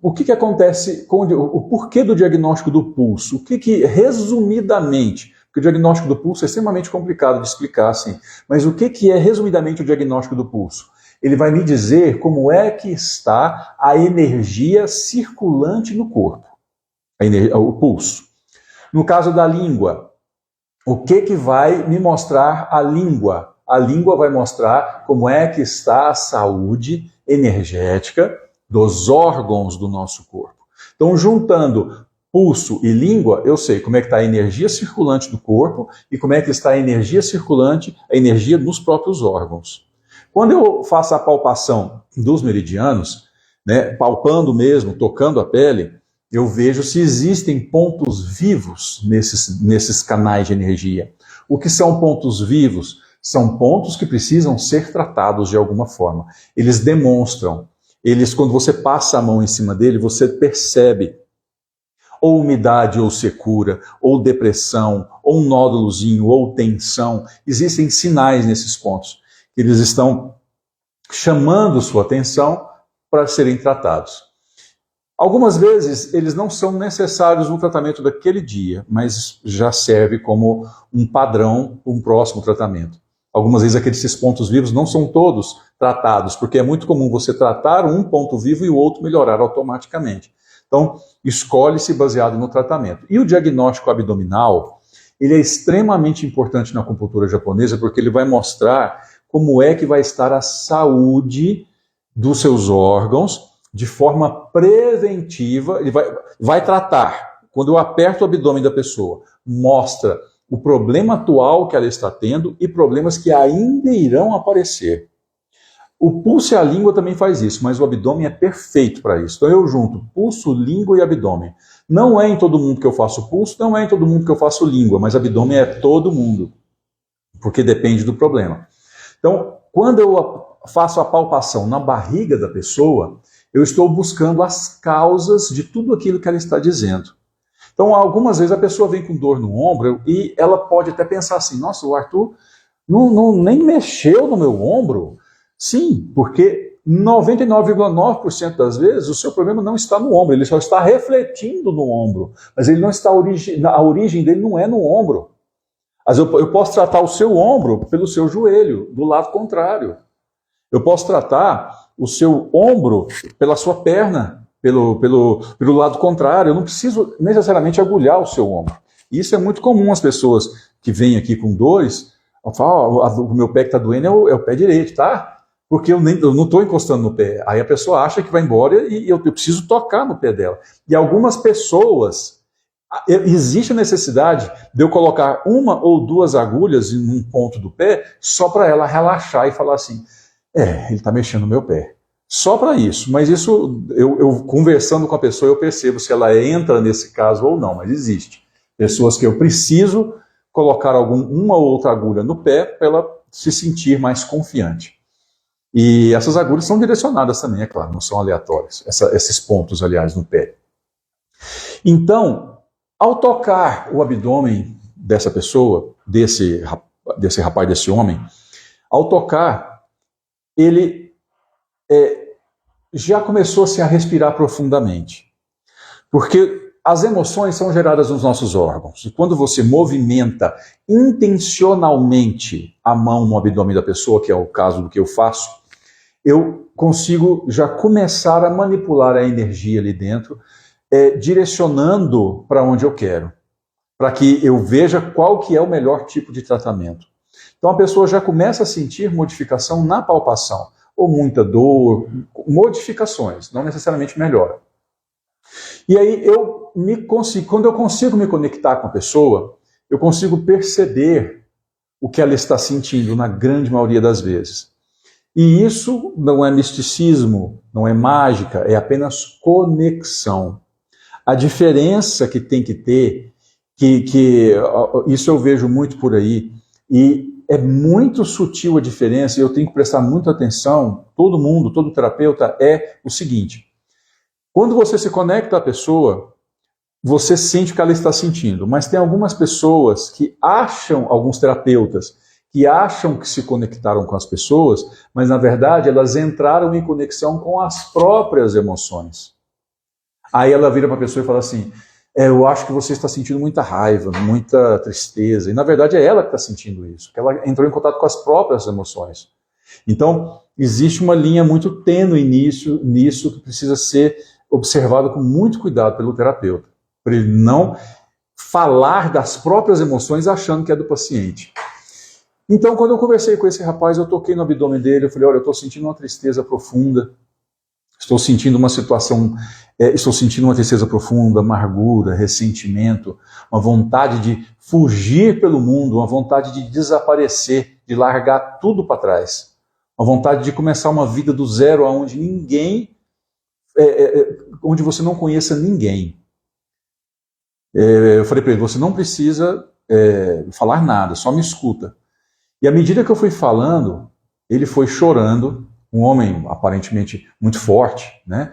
O que acontece com o porquê do diagnóstico do pulso? Resumidamente, porque o diagnóstico do pulso é extremamente complicado de explicar assim, mas o que é resumidamente o diagnóstico do pulso? Ele vai me dizer como é que está a energia circulante no corpo, o pulso. No caso da língua, o que vai me mostrar a língua? A língua vai mostrar como é que está a saúde energética dos órgãos do nosso corpo. Então, juntando pulso e língua, eu sei como é que está a energia circulante do corpo e como é que está a energia circulante, a energia nos próprios órgãos. Quando eu faço a palpação dos meridianos, né, palpando mesmo, tocando a pele, eu vejo se existem pontos vivos nesses canais de energia. O que são pontos vivos? São pontos que precisam ser tratados de alguma forma. Eles demonstram, quando você passa a mão em cima dele, você percebe ou umidade ou secura, ou depressão, ou um nódulozinho, ou tensão. Existem sinais nesses pontos. Eles estão chamando sua atenção para serem tratados. Algumas vezes eles não são necessários no tratamento daquele dia, mas já serve como um padrão para um próximo tratamento. Algumas vezes esses pontos vivos não são todos tratados, porque é muito comum você tratar um ponto vivo e o outro melhorar automaticamente. Então, escolhe-se baseado no tratamento. E o diagnóstico abdominal, ele é extremamente importante na acupuntura japonesa, porque ele vai mostrar como é que vai estar a saúde dos seus órgãos de forma preventiva. Ele vai tratar. Quando eu aperto o abdômen da pessoa, mostra o problema atual que ela está tendo e problemas que ainda irão aparecer. O pulso e a língua também faz isso, mas o abdômen é perfeito para isso. Então eu junto pulso, língua e abdômen. Não é em todo mundo que eu faço pulso, não é em todo mundo que eu faço língua, mas abdômen é todo mundo, porque depende do problema. Então, quando eu faço a palpação na barriga da pessoa, eu estou buscando as causas de tudo aquilo que ela está dizendo. Então, algumas vezes a pessoa vem com dor no ombro e ela pode até pensar assim, nossa, o Arthur nem mexeu no meu ombro. Sim, porque 99,9% das vezes o seu problema não está no ombro, ele só está refletindo no ombro, mas ele não está a origem dele não é no ombro. Mas eu posso tratar o seu ombro pelo seu joelho, do lado contrário. Eu posso tratar o seu ombro pela sua perna, pelo lado contrário. Eu não preciso necessariamente agulhar o seu ombro. Isso é muito comum as pessoas que vêm aqui com dores, falam, o meu pé que está doendo é o pé direito, tá? Porque eu não estou encostando no pé. Aí a pessoa acha que vai embora e eu preciso tocar no pé dela. E algumas pessoas, existe a necessidade de eu colocar uma ou duas agulhas em um ponto do pé só para ela relaxar e falar assim, ele está mexendo no meu pé. Só para isso. Mas isso, eu conversando com a pessoa, eu percebo se ela entra nesse caso ou não. Mas existe. Pessoas que eu preciso colocar uma ou outra agulha no pé para ela se sentir mais confiante. E essas agulhas são direcionadas também, é claro, não são aleatórias. Esses pontos, aliás, no pé. Então, ao tocar o abdômen dessa pessoa, desse rapaz, desse homem, ao tocar, ele já começou-se a respirar profundamente. Porque as emoções são geradas nos nossos órgãos. E quando você movimenta intencionalmente a mão no abdômen da pessoa, que é o caso do que eu faço, eu consigo já começar a manipular a energia ali dentro, direcionando para onde eu quero, para que eu veja qual que é o melhor tipo de tratamento. Então a pessoa já começa a sentir modificação na palpação, ou muita dor, modificações, não necessariamente melhora. E aí quando eu consigo me conectar com a pessoa, eu consigo perceber o que ela está sentindo na grande maioria das vezes. E isso não é misticismo, não é mágica, é apenas conexão. A diferença que tem que ter, que isso eu vejo muito por aí, e é muito sutil a diferença, e eu tenho que prestar muita atenção, todo mundo, todo terapeuta, é o seguinte: quando você se conecta à pessoa, você sente o que ela está sentindo, mas tem algumas pessoas que acham, alguns terapeutas, que acham que se conectaram com as pessoas, mas na verdade elas entraram em conexão com as próprias emoções. Aí ela vira para a pessoa e fala assim: eu acho que você está sentindo muita raiva, muita tristeza. E na verdade é ela que está sentindo isso, que ela entrou em contato com as próprias emoções. Então, existe uma linha muito tênue nisso que precisa ser observado com muito cuidado pelo terapeuta, para ele não falar das próprias emoções achando que é do paciente. Então, quando eu conversei com esse rapaz, eu toquei no abdômen dele, eu falei: olha, eu estou sentindo uma tristeza profunda, estou sentindo uma situação, estou sentindo uma tristeza profunda, amargura, ressentimento, uma vontade de fugir pelo mundo, uma vontade de desaparecer, de largar tudo para trás, uma vontade de começar uma vida do zero, onde onde você não conheça ninguém. Eu falei para ele: você não precisa falar nada, só me escuta. E à medida que eu fui falando, ele foi chorando, um homem aparentemente muito forte, né?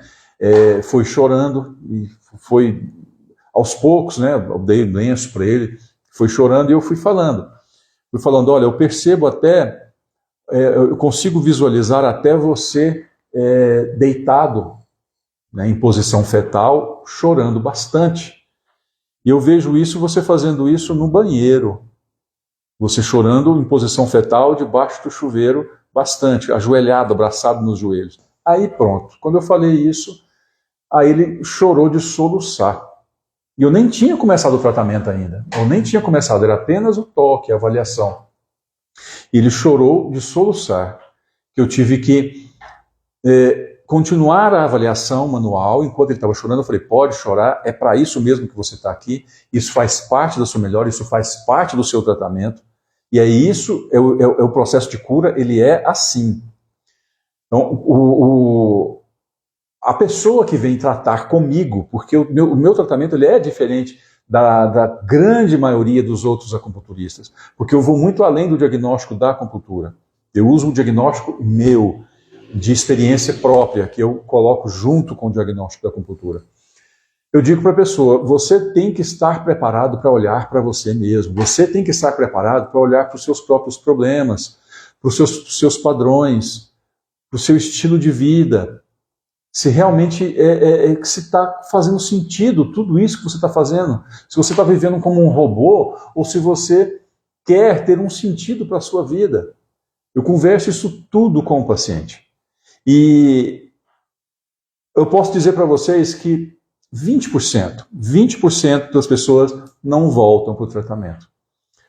Foi chorando e foi aos poucos, né? Eu dei um lenço para ele, foi chorando e eu fui falando. Fui falando: olha, eu percebo até, eu consigo visualizar até você deitado, né, em posição fetal, chorando bastante. E eu vejo isso, você fazendo isso no banheiro. Você chorando em posição fetal, debaixo do chuveiro, bastante, ajoelhado, abraçado nos joelhos. Aí pronto, quando eu falei isso, aí ele chorou de soluçar. E eu nem tinha começado o tratamento ainda, eu nem tinha começado, era apenas o toque, a avaliação. E ele chorou de soluçar, que eu tive que continuar a avaliação manual. Enquanto ele estava chorando, eu falei: pode chorar, é para isso mesmo que você está aqui, isso faz parte da sua melhora, isso faz parte do seu tratamento, e é isso, é o processo de cura, ele é assim. Então, a pessoa que vem tratar comigo, porque o meu tratamento ele é diferente da grande maioria dos outros acupunturistas, porque eu vou muito além do diagnóstico da acupuntura. Eu uso um diagnóstico meu, de experiência própria, que eu coloco junto com o diagnóstico da acupuntura. Eu digo para a pessoa: você tem que estar preparado para olhar para você mesmo, você tem que estar preparado para olhar para os seus próprios problemas, para os seus padrões, para o seu estilo de vida, se realmente se está fazendo sentido tudo isso que você está fazendo, se você está vivendo como um robô ou se você quer ter um sentido para a sua vida. Eu converso isso tudo com o paciente. E eu posso dizer para vocês que 20% das pessoas não voltam para o tratamento.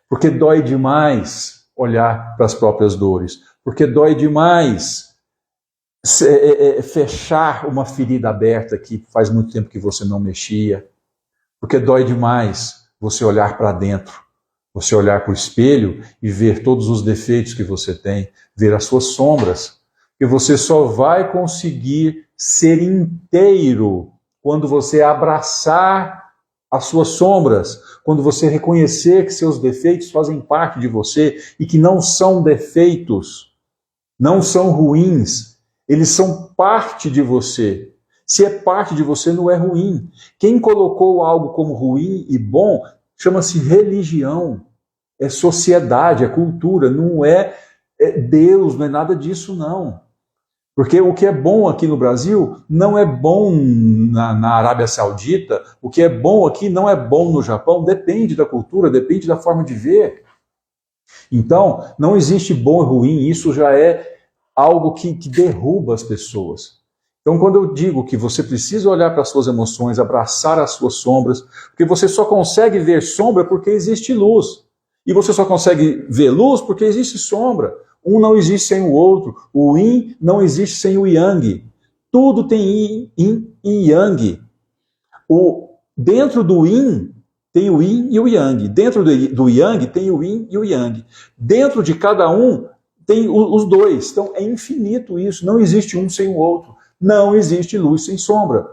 Porque dói demais olhar para as próprias dores. Porque dói demais fechar uma ferida aberta que faz muito tempo que você não mexia. Porque dói demais você olhar para dentro. Você olhar para o espelho e ver todos os defeitos que você tem, ver as suas sombras. Que você só vai conseguir ser inteiro quando você abraçar as suas sombras, quando você reconhecer que seus defeitos fazem parte de você e que não são defeitos, não são ruins, eles são parte de você. Se é parte de você, não é ruim. Quem colocou algo como ruim e bom chama-se religião, é sociedade, é cultura, não é Deus, não é nada disso não. Porque o que é bom aqui no Brasil não é bom na Arábia Saudita, o que é bom aqui não é bom no Japão, depende da cultura, depende da forma de ver. Então, não existe bom e ruim, isso já é algo que derruba as pessoas. Então, quando eu digo que você precisa olhar para as suas emoções, abraçar as suas sombras, porque você só consegue ver sombra porque existe luz. E você só consegue ver luz porque existe sombra. Um não existe sem o outro. O yin não existe sem o yang. Tudo tem yin e yang. Dentro do yin tem o yin e o yang. Dentro do yang tem o yin e o yang. Dentro de cada um tem os dois. Então é infinito isso. Não existe um sem o outro. Não existe luz sem sombra.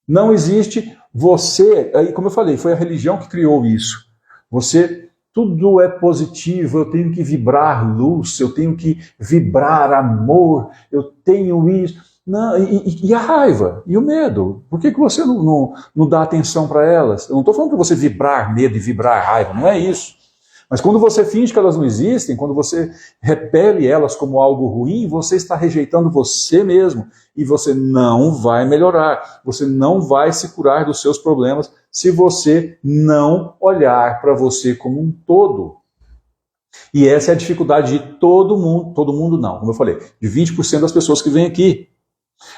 Não existe você... Aí, como eu falei, foi a religião que criou isso. Você tudo é positivo, eu tenho que vibrar luz, eu tenho que vibrar amor, eu tenho isso. Não, e a raiva, e o medo? Por que você não dá atenção para elas? Eu não estou falando para você vibrar medo e vibrar raiva, não é isso. Mas quando você finge que elas não existem, quando você repele elas como algo ruim, você está rejeitando você mesmo. E você não vai melhorar, você não vai se curar dos seus problemas se você não olhar para você como um todo. E essa é a dificuldade de todo mundo não, como eu falei, de 20% das pessoas que vêm aqui.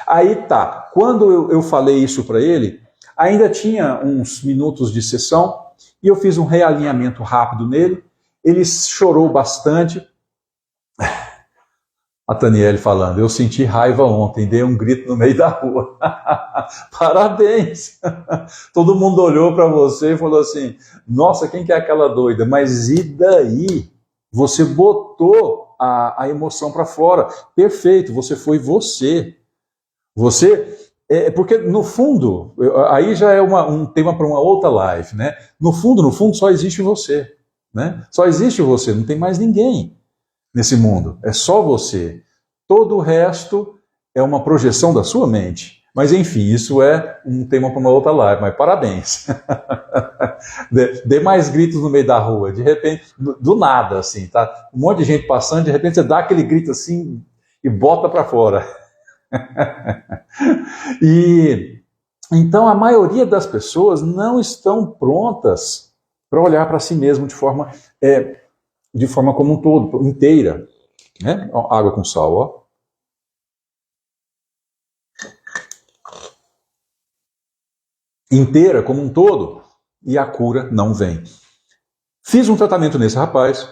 Aí tá, quando eu falei isso para ele, ainda tinha uns minutos de sessão, e eu fiz um realinhamento rápido nele, ele chorou bastante. A Taniele falando, eu senti raiva ontem, dei um grito no meio da rua. Parabéns! Todo mundo olhou para você e falou assim, nossa, quem que é aquela doida? Mas e daí? Você botou a emoção para fora. Perfeito, você foi você. Porque no fundo, aí já é um tema para uma outra live, né? No fundo, só existe você. Né? Só existe você, não tem mais ninguém nesse mundo, é só você. Todo o resto é uma projeção da sua mente. Mas enfim, isso é um tema para uma outra live, mas parabéns. Dê mais gritos no meio da rua, de repente, do nada, assim, tá? Um monte de gente passando, de repente você dá aquele grito assim e bota para fora. E então a maioria das pessoas não estão prontas para olhar para si mesmo de forma como um todo, inteira. Né? Água com sal, ó. Inteira, como um todo, e a cura não vem. Fiz um tratamento nesse rapaz,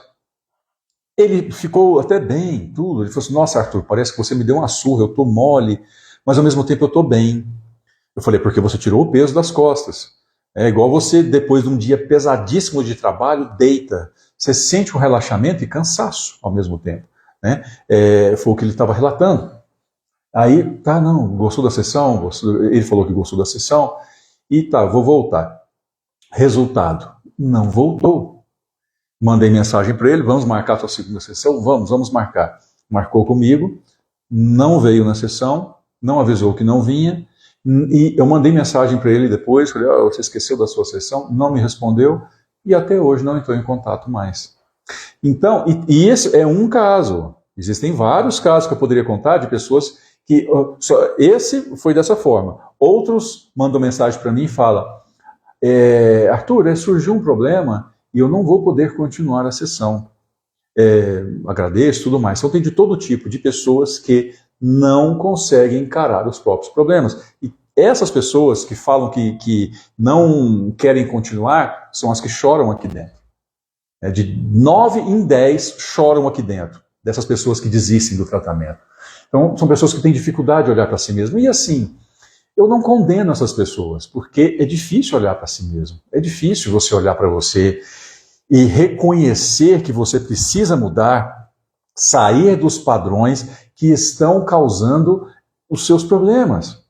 ele ficou até bem, tudo. Ele falou assim, nossa, Arthur, parece que você me deu uma surra, eu tô mole, mas ao mesmo tempo eu tô bem. Eu falei, porque você tirou o peso das costas. É igual você, depois de um dia pesadíssimo de trabalho, deita. Você sente um relaxamento e cansaço ao mesmo tempo. Né? Foi o que ele estava relatando. Aí, tá, não, gostou da sessão? Ele falou que gostou da sessão. E tá, vou voltar. Resultado, não voltou. Mandei mensagem para ele, vamos marcar a sua segunda sessão? Vamos marcar. Marcou comigo, não veio na sessão, não avisou que não vinha. E eu mandei mensagem para ele depois, falei, você esqueceu da sua sessão? Não me respondeu e até hoje não entrou em contato mais. Então, e esse é um caso. Existem vários casos que eu poderia contar de pessoas que... Esse foi dessa forma. Outros mandam mensagem para mim e falam, Arthur, surgiu um problema e eu não vou poder continuar a sessão. Agradeço e tudo mais. Então tem de todo tipo de pessoas que não conseguem encarar os próprios problemas. E essas pessoas que falam que não querem continuar são as que choram aqui dentro. De 9 em 10 choram aqui dentro, dessas pessoas que desistem do tratamento. Então são pessoas que têm dificuldade de olhar para si mesmo. E assim, eu não condeno essas pessoas, porque é difícil olhar para si mesmo. É difícil você olhar para você e reconhecer que você precisa mudar, sair dos padrões que estão causando os seus problemas.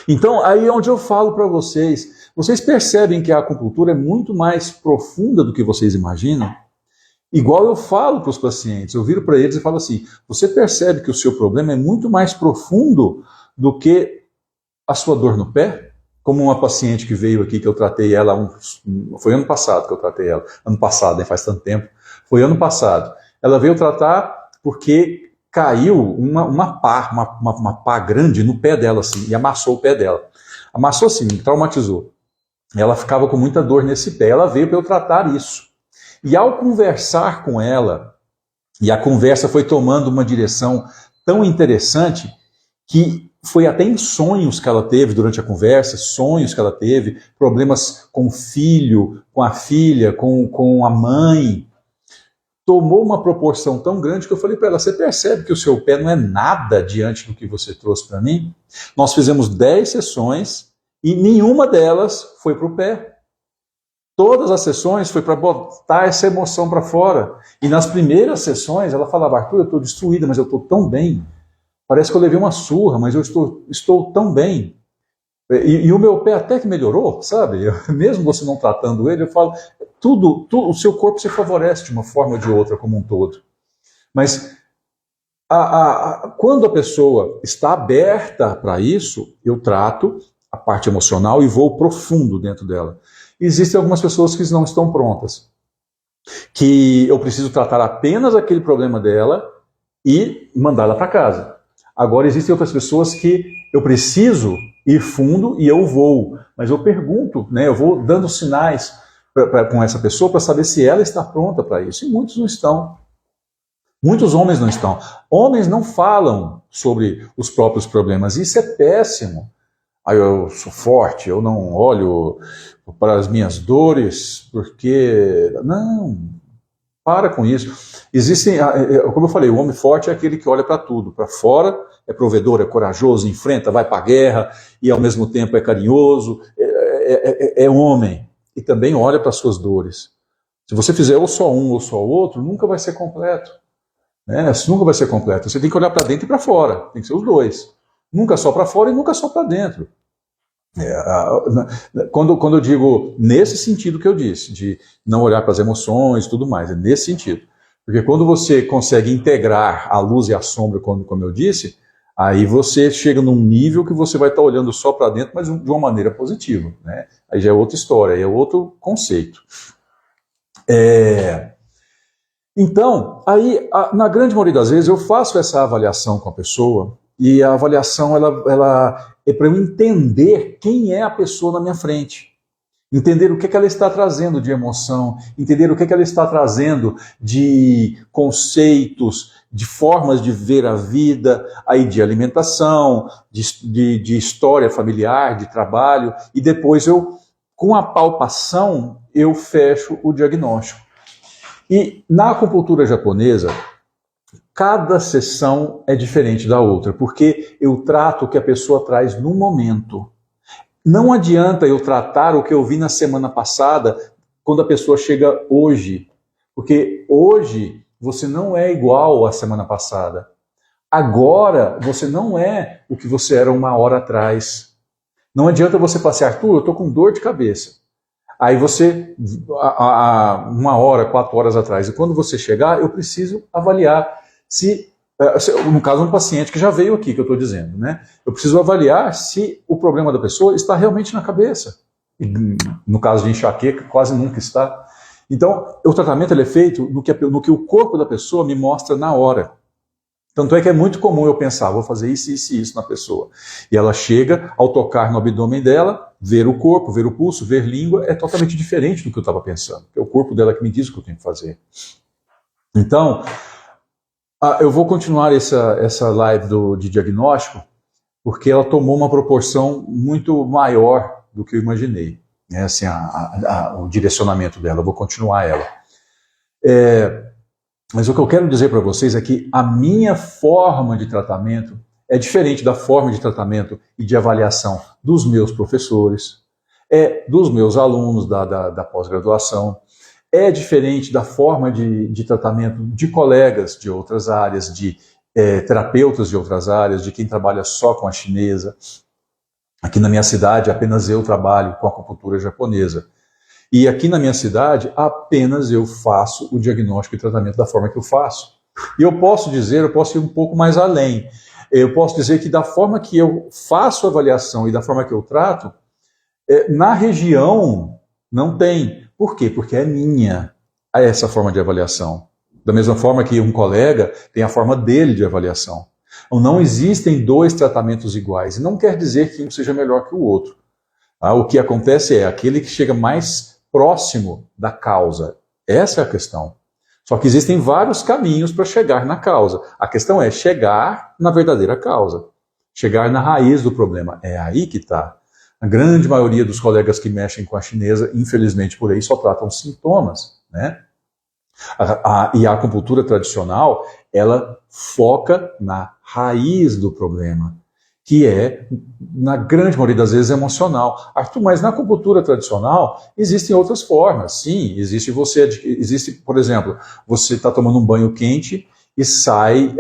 Então, aí é onde eu falo para vocês, vocês percebem que a acupuntura é muito mais profunda do que vocês imaginam? Igual eu falo para os pacientes, eu viro para eles e falo assim, você percebe que o seu problema é muito mais profundo do que a sua dor no pé? Como uma paciente que veio aqui, que eu tratei ela, foi ano passado que eu tratei ela, ano passado, nem faz tanto tempo, foi ano passado. Ela veio tratar porque caiu uma pá grande no pé dela, assim, e amassou o pé dela. Amassou assim, traumatizou. Ela ficava com muita dor nesse pé, ela veio para eu tratar isso. E ao conversar com ela, e a conversa foi tomando uma direção tão interessante que foi até em sonhos que ela teve durante a conversa, sonhos que ela teve, problemas com o filho, com a filha, com a mãe. Tomou uma proporção tão grande que eu falei para ela, você percebe que o seu pé não é nada diante do que você trouxe para mim? Nós fizemos 10 sessões e nenhuma delas foi para o pé. Todas as sessões foi para botar essa emoção para fora. E nas primeiras sessões ela falava, Arthur, eu estou destruída, mas eu estou tão bem. Parece que eu levei uma surra, mas eu estou tão bem. E o meu pé até que melhorou, sabe? Mesmo você não tratando ele, eu falo, tudo, o seu corpo se favorece de uma forma ou de outra como um todo. Mas quando a pessoa está aberta para isso, eu trato a parte emocional e vou profundo dentro dela. Existem algumas pessoas que não estão prontas, que eu preciso tratar apenas aquele problema dela e mandá-la para casa. Agora existem outras pessoas que eu preciso ir fundo e eu vou, mas eu pergunto, né, eu vou dando sinais com essa pessoa para saber se ela está pronta para isso, e muitos não estão. Muitos homens não estão. Homens não falam sobre os próprios problemas, e isso é péssimo. Aí eu sou forte, eu não olho para as minhas dores, porque... Não, para com isso. Existem, como eu falei, o homem forte é aquele que olha para tudo, para fora, é provedor, é corajoso, enfrenta, vai para a guerra, e ao mesmo tempo é carinhoso, é homem. E também olha para as suas dores. Se você fizer ou só um ou só o outro, nunca vai ser completo. Isso nunca vai ser completo. Você tem que olhar para dentro e para fora, tem que ser os dois. Nunca só para fora e nunca só para dentro. Quando eu digo nesse sentido que eu disse, de não olhar para as emoções e tudo mais, é nesse sentido. Porque quando você consegue integrar a luz e a sombra, como eu disse, aí você chega num nível que você vai estar olhando só para dentro, mas de uma maneira positiva. Né? Aí já é outra história, aí é outro conceito. Então, aí, na grande maioria das vezes, eu faço essa avaliação com a pessoa, e a avaliação ela é para eu entender quem é a pessoa na minha frente. Entender o que ela está trazendo de emoção, entender o que ela está trazendo de conceitos, de formas de ver a vida, aí de alimentação, de história familiar, de trabalho, e depois com a palpação, eu fecho o diagnóstico. E na acupuntura japonesa, cada sessão é diferente da outra, porque eu trato o que a pessoa traz no momento. Não adianta eu tratar o que eu vi na semana passada quando a pessoa chega hoje, porque hoje você não é igual à semana passada. Agora você não é o que você era uma hora atrás. Não adianta você falar, Arthur, eu estou com dor de cabeça. Aí você, uma hora, 4 horas atrás, e quando você chegar, eu preciso avaliar no caso, um paciente que já veio aqui, que eu estou dizendo, né? Eu preciso avaliar se o problema da pessoa está realmente na cabeça. E, no caso de enxaqueca, quase nunca está. Então, o tratamento ele é feito no que o corpo da pessoa me mostra na hora. Tanto é que é muito comum eu pensar, vou fazer isso, isso e isso na pessoa. E ela chega, ao tocar no abdômen dela, ver o corpo, ver o pulso, ver língua, é totalmente diferente do que eu estava pensando. É o corpo dela que me diz o que eu tenho que fazer. Então, eu vou continuar essa live de diagnóstico, porque ela tomou uma proporção muito maior do que eu imaginei. Né? Assim, o direcionamento dela, eu vou continuar ela. Mas o que eu quero dizer para vocês é que a minha forma de tratamento é diferente da forma de tratamento e de avaliação dos meus professores, dos meus alunos da pós-graduação, é diferente da forma de tratamento de colegas de outras áreas, de terapeutas de outras áreas, de quem trabalha só com a chinesa. Aqui na minha cidade, apenas eu trabalho com a acupuntura japonesa. E aqui na minha cidade, apenas eu faço o diagnóstico e tratamento da forma que eu faço. E eu posso ir um pouco mais além. Eu posso dizer que da forma que eu faço a avaliação e da forma que eu trato, na região não tem. Por quê? Porque é minha essa forma de avaliação. Da mesma forma que um colega tem a forma dele de avaliação. Então, não existem 2 tratamentos iguais. E não quer dizer que um seja melhor que o outro. O que acontece é aquele que chega mais próximo da causa. Essa é a questão. Só que existem vários caminhos para chegar na causa. A questão é chegar na verdadeira causa. Chegar na raiz do problema. É aí que está. A grande maioria dos colegas que mexem com a chinesa, infelizmente por aí, só tratam sintomas, né? E a acupuntura tradicional, ela foca na raiz do problema, que é, na grande maioria das vezes, emocional. Arthur, mas na acupuntura tradicional existem outras formas. Sim, existe, por exemplo, você está tomando um banho quente e sai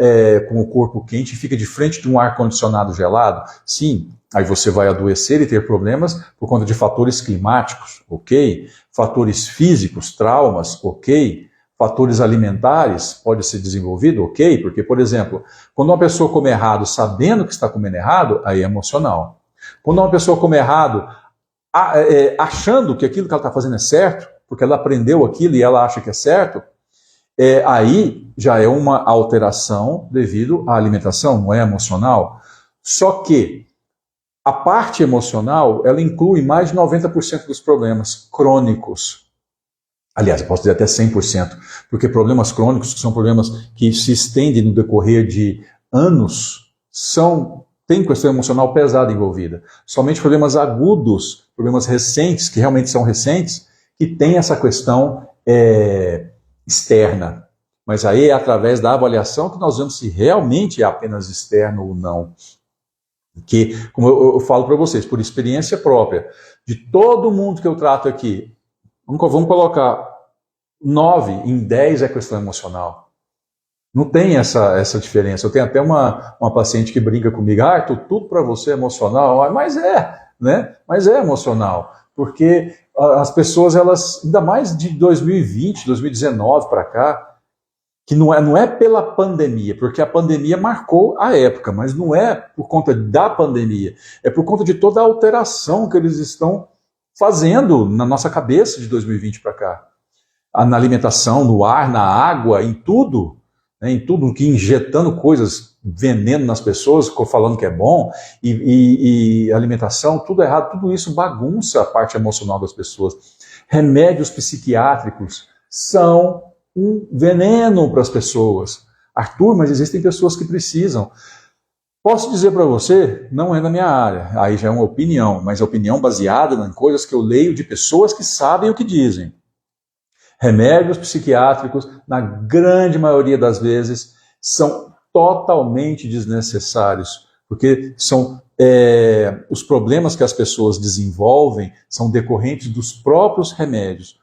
com o corpo quente e fica de frente de um ar-condicionado gelado. Sim, Aí você vai adoecer e ter problemas por conta de fatores climáticos, ok? Fatores físicos, traumas, ok? Fatores alimentares, pode ser desenvolvido, ok? Porque, por exemplo, quando uma pessoa come errado sabendo que está comendo errado, aí é emocional. Quando uma pessoa come errado achando que aquilo que ela está fazendo é certo, porque ela aprendeu aquilo e ela acha que é certo, aí já é uma alteração devido à alimentação, não é emocional. Só que a parte emocional, ela inclui mais de 90% dos problemas crônicos. Aliás, eu posso dizer até 100%, porque problemas crônicos, que são problemas que se estendem no decorrer de anos, tem questão emocional pesada envolvida. Somente problemas agudos, problemas recentes, que realmente são recentes, que tem essa questão externa. Mas aí é através da avaliação que nós vemos se realmente é apenas externo ou não. Que, como eu falo para vocês, por experiência própria, de todo mundo que eu trato aqui, vamos colocar 9 em 10 é questão emocional. Não tem essa diferença. Eu tenho até uma paciente que brinca comigo, Arthur, tudo para você é emocional. Mas né? Mas é emocional. Porque as pessoas, elas, ainda mais de 2020, 2019 para cá, que não é pela pandemia, porque a pandemia marcou a época, mas não é por conta da pandemia, é por conta de toda a alteração que eles estão fazendo na nossa cabeça de 2020 para cá. Na alimentação, no ar, na água, em tudo, né, em tudo que injetando coisas, veneno nas pessoas, falando que é bom, e alimentação, tudo errado, tudo isso bagunça a parte emocional das pessoas. Remédios psiquiátricos são um veneno para as pessoas. Arthur, mas existem pessoas que precisam. Posso dizer para você, não é na minha área, aí já é uma opinião, mas é opinião baseada em coisas que eu leio de pessoas que sabem o que dizem. Remédios psiquiátricos, na grande maioria das vezes, são totalmente desnecessários, porque são os problemas que as pessoas desenvolvem são decorrentes dos próprios remédios.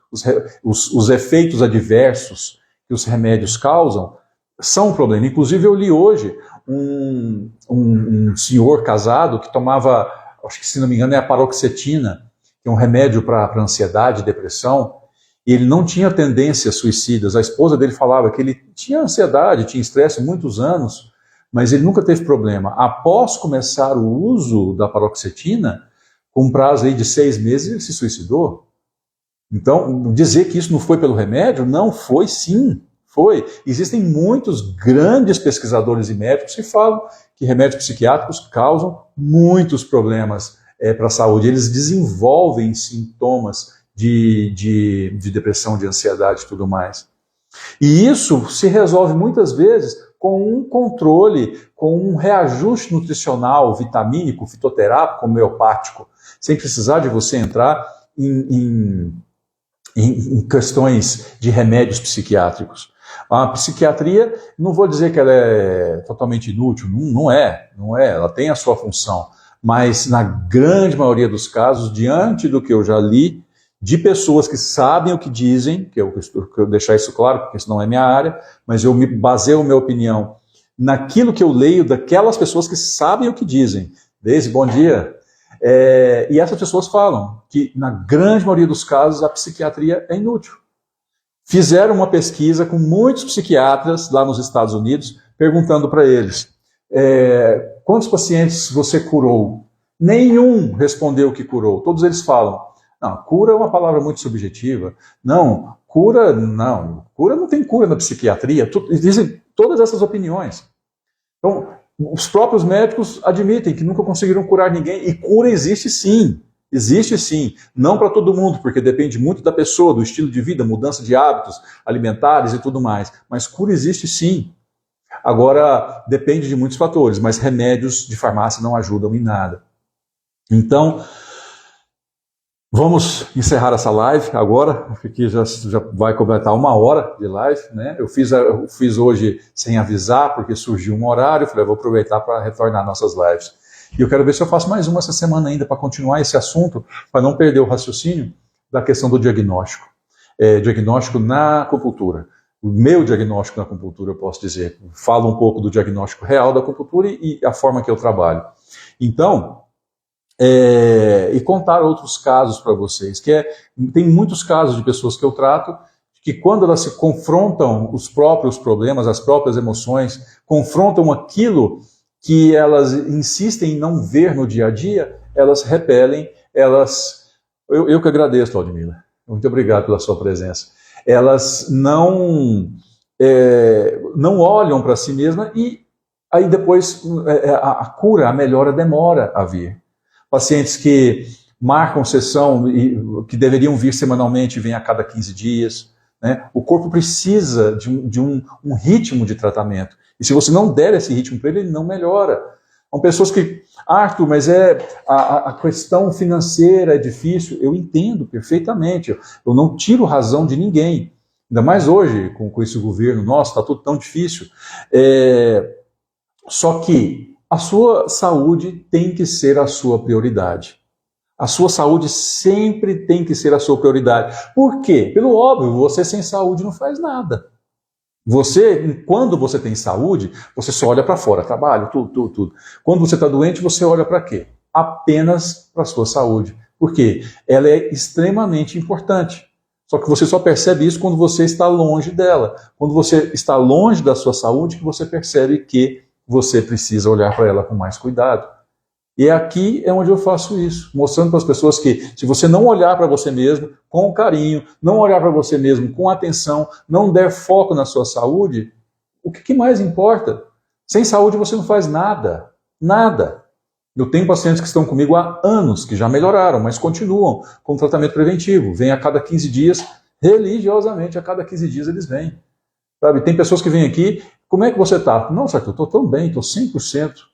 Os efeitos adversos que os remédios causam são um problema. Inclusive, eu li hoje um senhor casado que tomava, acho que se não me engano, é a paroxetina, que é um remédio para ansiedade e depressão, e ele não tinha tendências suicidas. A esposa dele falava que ele tinha ansiedade, tinha estresse há muitos anos, mas ele nunca teve problema. Após começar o uso da paroxetina, com um prazo aí de 6 meses, ele se suicidou. Então, dizer que isso não foi pelo remédio, não, foi sim, foi. Existem muitos grandes pesquisadores e médicos que falam que remédios psiquiátricos causam muitos problemas para a saúde. Eles desenvolvem sintomas de depressão, de ansiedade e tudo mais. E isso se resolve muitas vezes com um controle, com um reajuste nutricional, vitamínico, fitoterápico, homeopático, sem precisar de você entrar em questões de remédios psiquiátricos. A psiquiatria, não vou dizer que ela é totalmente inútil, não é, ela tem a sua função, mas na grande maioria dos casos, diante do que eu já li, de pessoas que sabem o que dizem, que eu deixar isso claro, porque isso não é minha área, mas eu me baseio a minha opinião naquilo que eu leio daquelas pessoas que sabem o que dizem. Deise, bom dia. E essas pessoas falam que, na grande maioria dos casos, a psiquiatria é inútil. Fizeram uma pesquisa com muitos psiquiatras lá nos Estados Unidos, perguntando para eles, quantos pacientes você curou? Nenhum respondeu que curou. Todos eles falam, não, cura é uma palavra muito subjetiva. Não, cura não tem cura na psiquiatria. Dizem todas essas opiniões. Então, os próprios médicos admitem que nunca conseguiram curar ninguém, e cura existe sim, não para todo mundo, porque depende muito da pessoa, do estilo de vida, mudança de hábitos alimentares e tudo mais, mas cura existe sim. Agora, depende de muitos fatores, mas remédios de farmácia não ajudam em nada. Então, vamos encerrar essa live agora, porque já vai completar 1 hora de live, né? Eu fiz hoje sem avisar, porque surgiu um horário, falei, vou aproveitar para retornar nossas lives. E eu quero ver se eu faço mais uma essa semana ainda, para continuar esse assunto, para não perder o raciocínio da questão do diagnóstico. Diagnóstico na acupuntura. O meu diagnóstico na acupuntura, eu posso dizer. Falo um pouco do diagnóstico real da acupuntura e a forma que eu trabalho. Então, e contar outros casos para vocês, tem muitos casos de pessoas que eu trato, que quando elas se confrontam os próprios problemas, as próprias emoções, confrontam aquilo que elas insistem em não ver no dia a dia, elas repelem, eu que agradeço, Aldmila, muito obrigado pela sua presença, elas não olham para si mesmas e aí depois a cura, a melhora demora a vir. Pacientes que marcam sessão e que deveriam vir semanalmente vêm a cada 15 dias. Né? O corpo precisa de um ritmo de tratamento. E se você não der esse ritmo para ele, ele não melhora. São pessoas que, Arthur, mas a questão financeira é difícil. Eu entendo perfeitamente. Eu não tiro razão de ninguém. Ainda mais hoje, com esse governo nosso, está tudo tão difícil. Só que a sua saúde tem que ser a sua prioridade. A sua saúde sempre tem que ser a sua prioridade. Por quê? Pelo óbvio, você sem saúde não faz nada. Quando você tem saúde, você só olha para fora, trabalho, tudo. Quando você está doente, você olha para quê? Apenas para a sua saúde. Por quê? Ela é extremamente importante. Só que você só percebe isso quando você está longe dela. Quando você está longe da sua saúde, que você percebe que você precisa olhar para ela com mais cuidado. E aqui é onde eu faço isso, mostrando para as pessoas que se você não olhar para você mesmo com carinho, não olhar para você mesmo com atenção, não der foco na sua saúde, o que mais importa? Sem saúde você não faz nada, nada. Eu tenho pacientes que estão comigo há anos, que já melhoraram, mas continuam com tratamento preventivo. Vêm a cada 15 dias, religiosamente, a cada 15 dias eles vêm. Sabe? Tem pessoas que vêm aqui, como é que você está? Nossa, eu estou tão bem, estou 100%.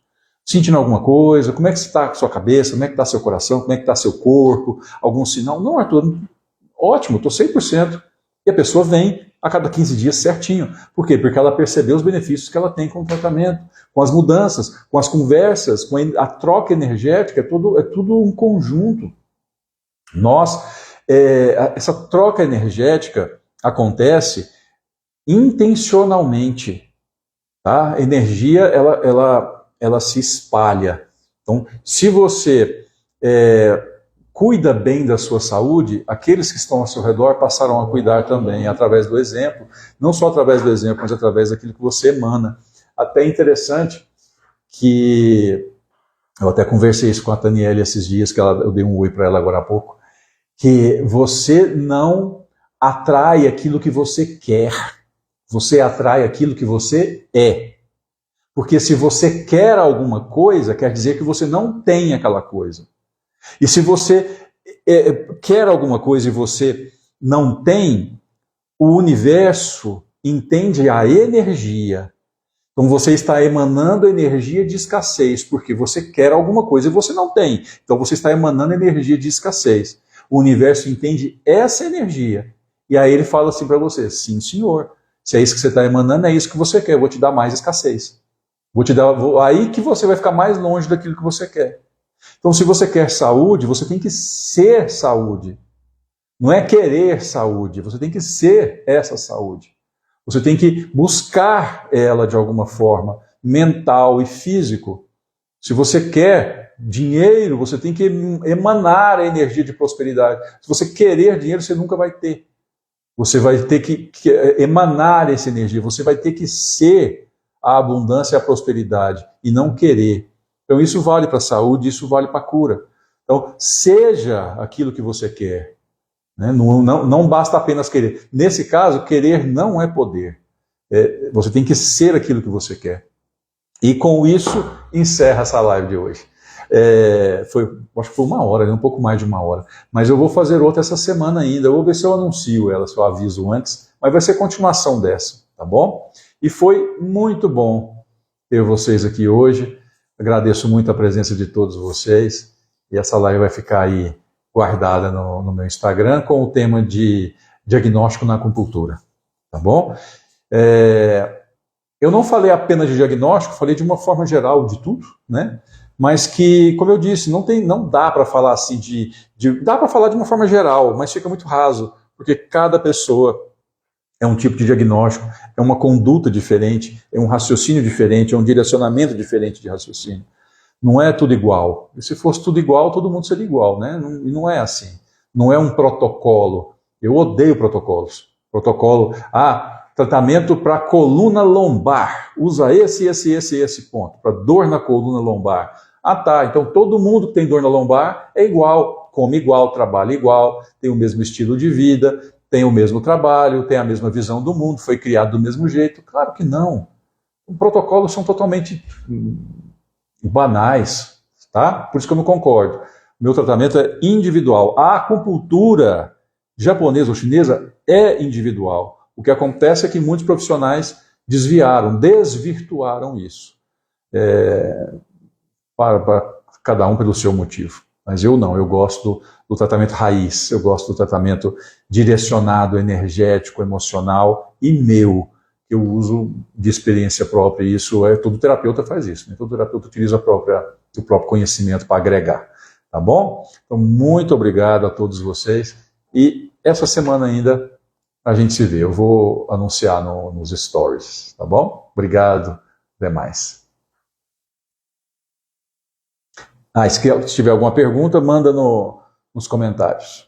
Sentindo alguma coisa? Como é que está a sua cabeça? Como é que está seu coração? Como é que está seu corpo? Algum sinal? Não, Arthur, ótimo, estou 100%. E a pessoa vem a cada 15 dias certinho. Por quê? Porque ela percebeu os benefícios que ela tem com o tratamento, com as mudanças, com as conversas, com a troca energética, é tudo um conjunto. Essa troca energética acontece intencionalmente. Tá? A energia, ela se espalha. Então, se você cuida bem da sua saúde, aqueles que estão ao seu redor passarão a cuidar também, através do exemplo, não só através do exemplo, mas através daquilo que você emana. Até interessante que eu até conversei isso com a Taniele esses dias, que eu dei um oi para ela agora há pouco, que você não atrai aquilo que você quer, você atrai aquilo que você é. Porque se você quer alguma coisa, quer dizer que você não tem aquela coisa. E se você quer alguma coisa e você não tem, o universo entende a energia. Então você está emanando energia de escassez, porque você quer alguma coisa e você não tem. Então você está emanando energia de escassez. O universo entende essa energia. E aí ele fala assim para você, sim senhor, se é isso que você está emanando, é isso que você quer, eu vou te dar mais escassez. Aí que você vai ficar mais longe daquilo que você quer. Então, se você quer saúde, você tem que ser saúde. Não é querer saúde, você tem que ser essa saúde. Você tem que buscar ela de alguma forma, mental e físico. Se você quer dinheiro, você tem que emanar a energia de prosperidade. Se você querer dinheiro, você nunca vai ter. Você vai ter que emanar essa energia, você vai ter que ser a abundância e a prosperidade, e não querer. Então isso vale para a saúde, isso vale para a cura. Então seja aquilo que você quer. Né? Não basta apenas querer. Nesse caso, querer não é poder. Você tem que ser aquilo que você quer. E com isso, encerra essa live de hoje. Acho que foi 1 hora, um pouco mais de 1 hora. Mas eu vou fazer outra essa semana ainda. Eu vou ver se eu anuncio ela, se eu aviso antes. Mas vai ser continuação dessa, tá bom? E foi muito bom ter vocês aqui hoje. Agradeço muito a presença de todos vocês. E essa live vai ficar aí guardada no meu Instagram com o tema de diagnóstico na acupuntura. Tá bom? Eu não falei apenas de diagnóstico, falei de uma forma geral de tudo, né? Mas que, como eu disse, não dá para falar assim dá para falar de uma forma geral, mas fica muito raso, porque cada pessoa é um tipo de diagnóstico, é uma conduta diferente, é um raciocínio diferente, é um direcionamento diferente de raciocínio. Não é tudo igual. E se fosse tudo igual, todo mundo seria igual, né? E não é assim. Não é um protocolo. Eu odeio protocolos. Protocolo, tratamento para coluna lombar. Usa esse ponto. Para dor na coluna lombar. Tá. Então todo mundo que tem dor na lombar é igual. Come igual, trabalha igual, tem o mesmo estilo de vida, tem o mesmo trabalho, tem a mesma visão do mundo, foi criado do mesmo jeito. Claro que não. Os protocolos são totalmente banais, tá? Por isso que eu não concordo. Meu tratamento é individual. A acupuntura japonesa ou chinesa é individual. O que acontece é que muitos profissionais desvirtuaram isso. Para cada um pelo seu motivo. Mas eu não, eu gosto do tratamento raiz, eu gosto do tratamento direcionado, energético, emocional e meu. Eu uso de experiência própria, e isso todo terapeuta faz isso, né? Todo terapeuta utiliza o próprio conhecimento para agregar, tá bom? Então, muito obrigado a todos vocês, e essa semana ainda a gente se vê, eu vou anunciar nos stories, tá bom? Obrigado, até mais. Se tiver alguma pergunta, manda nos comentários.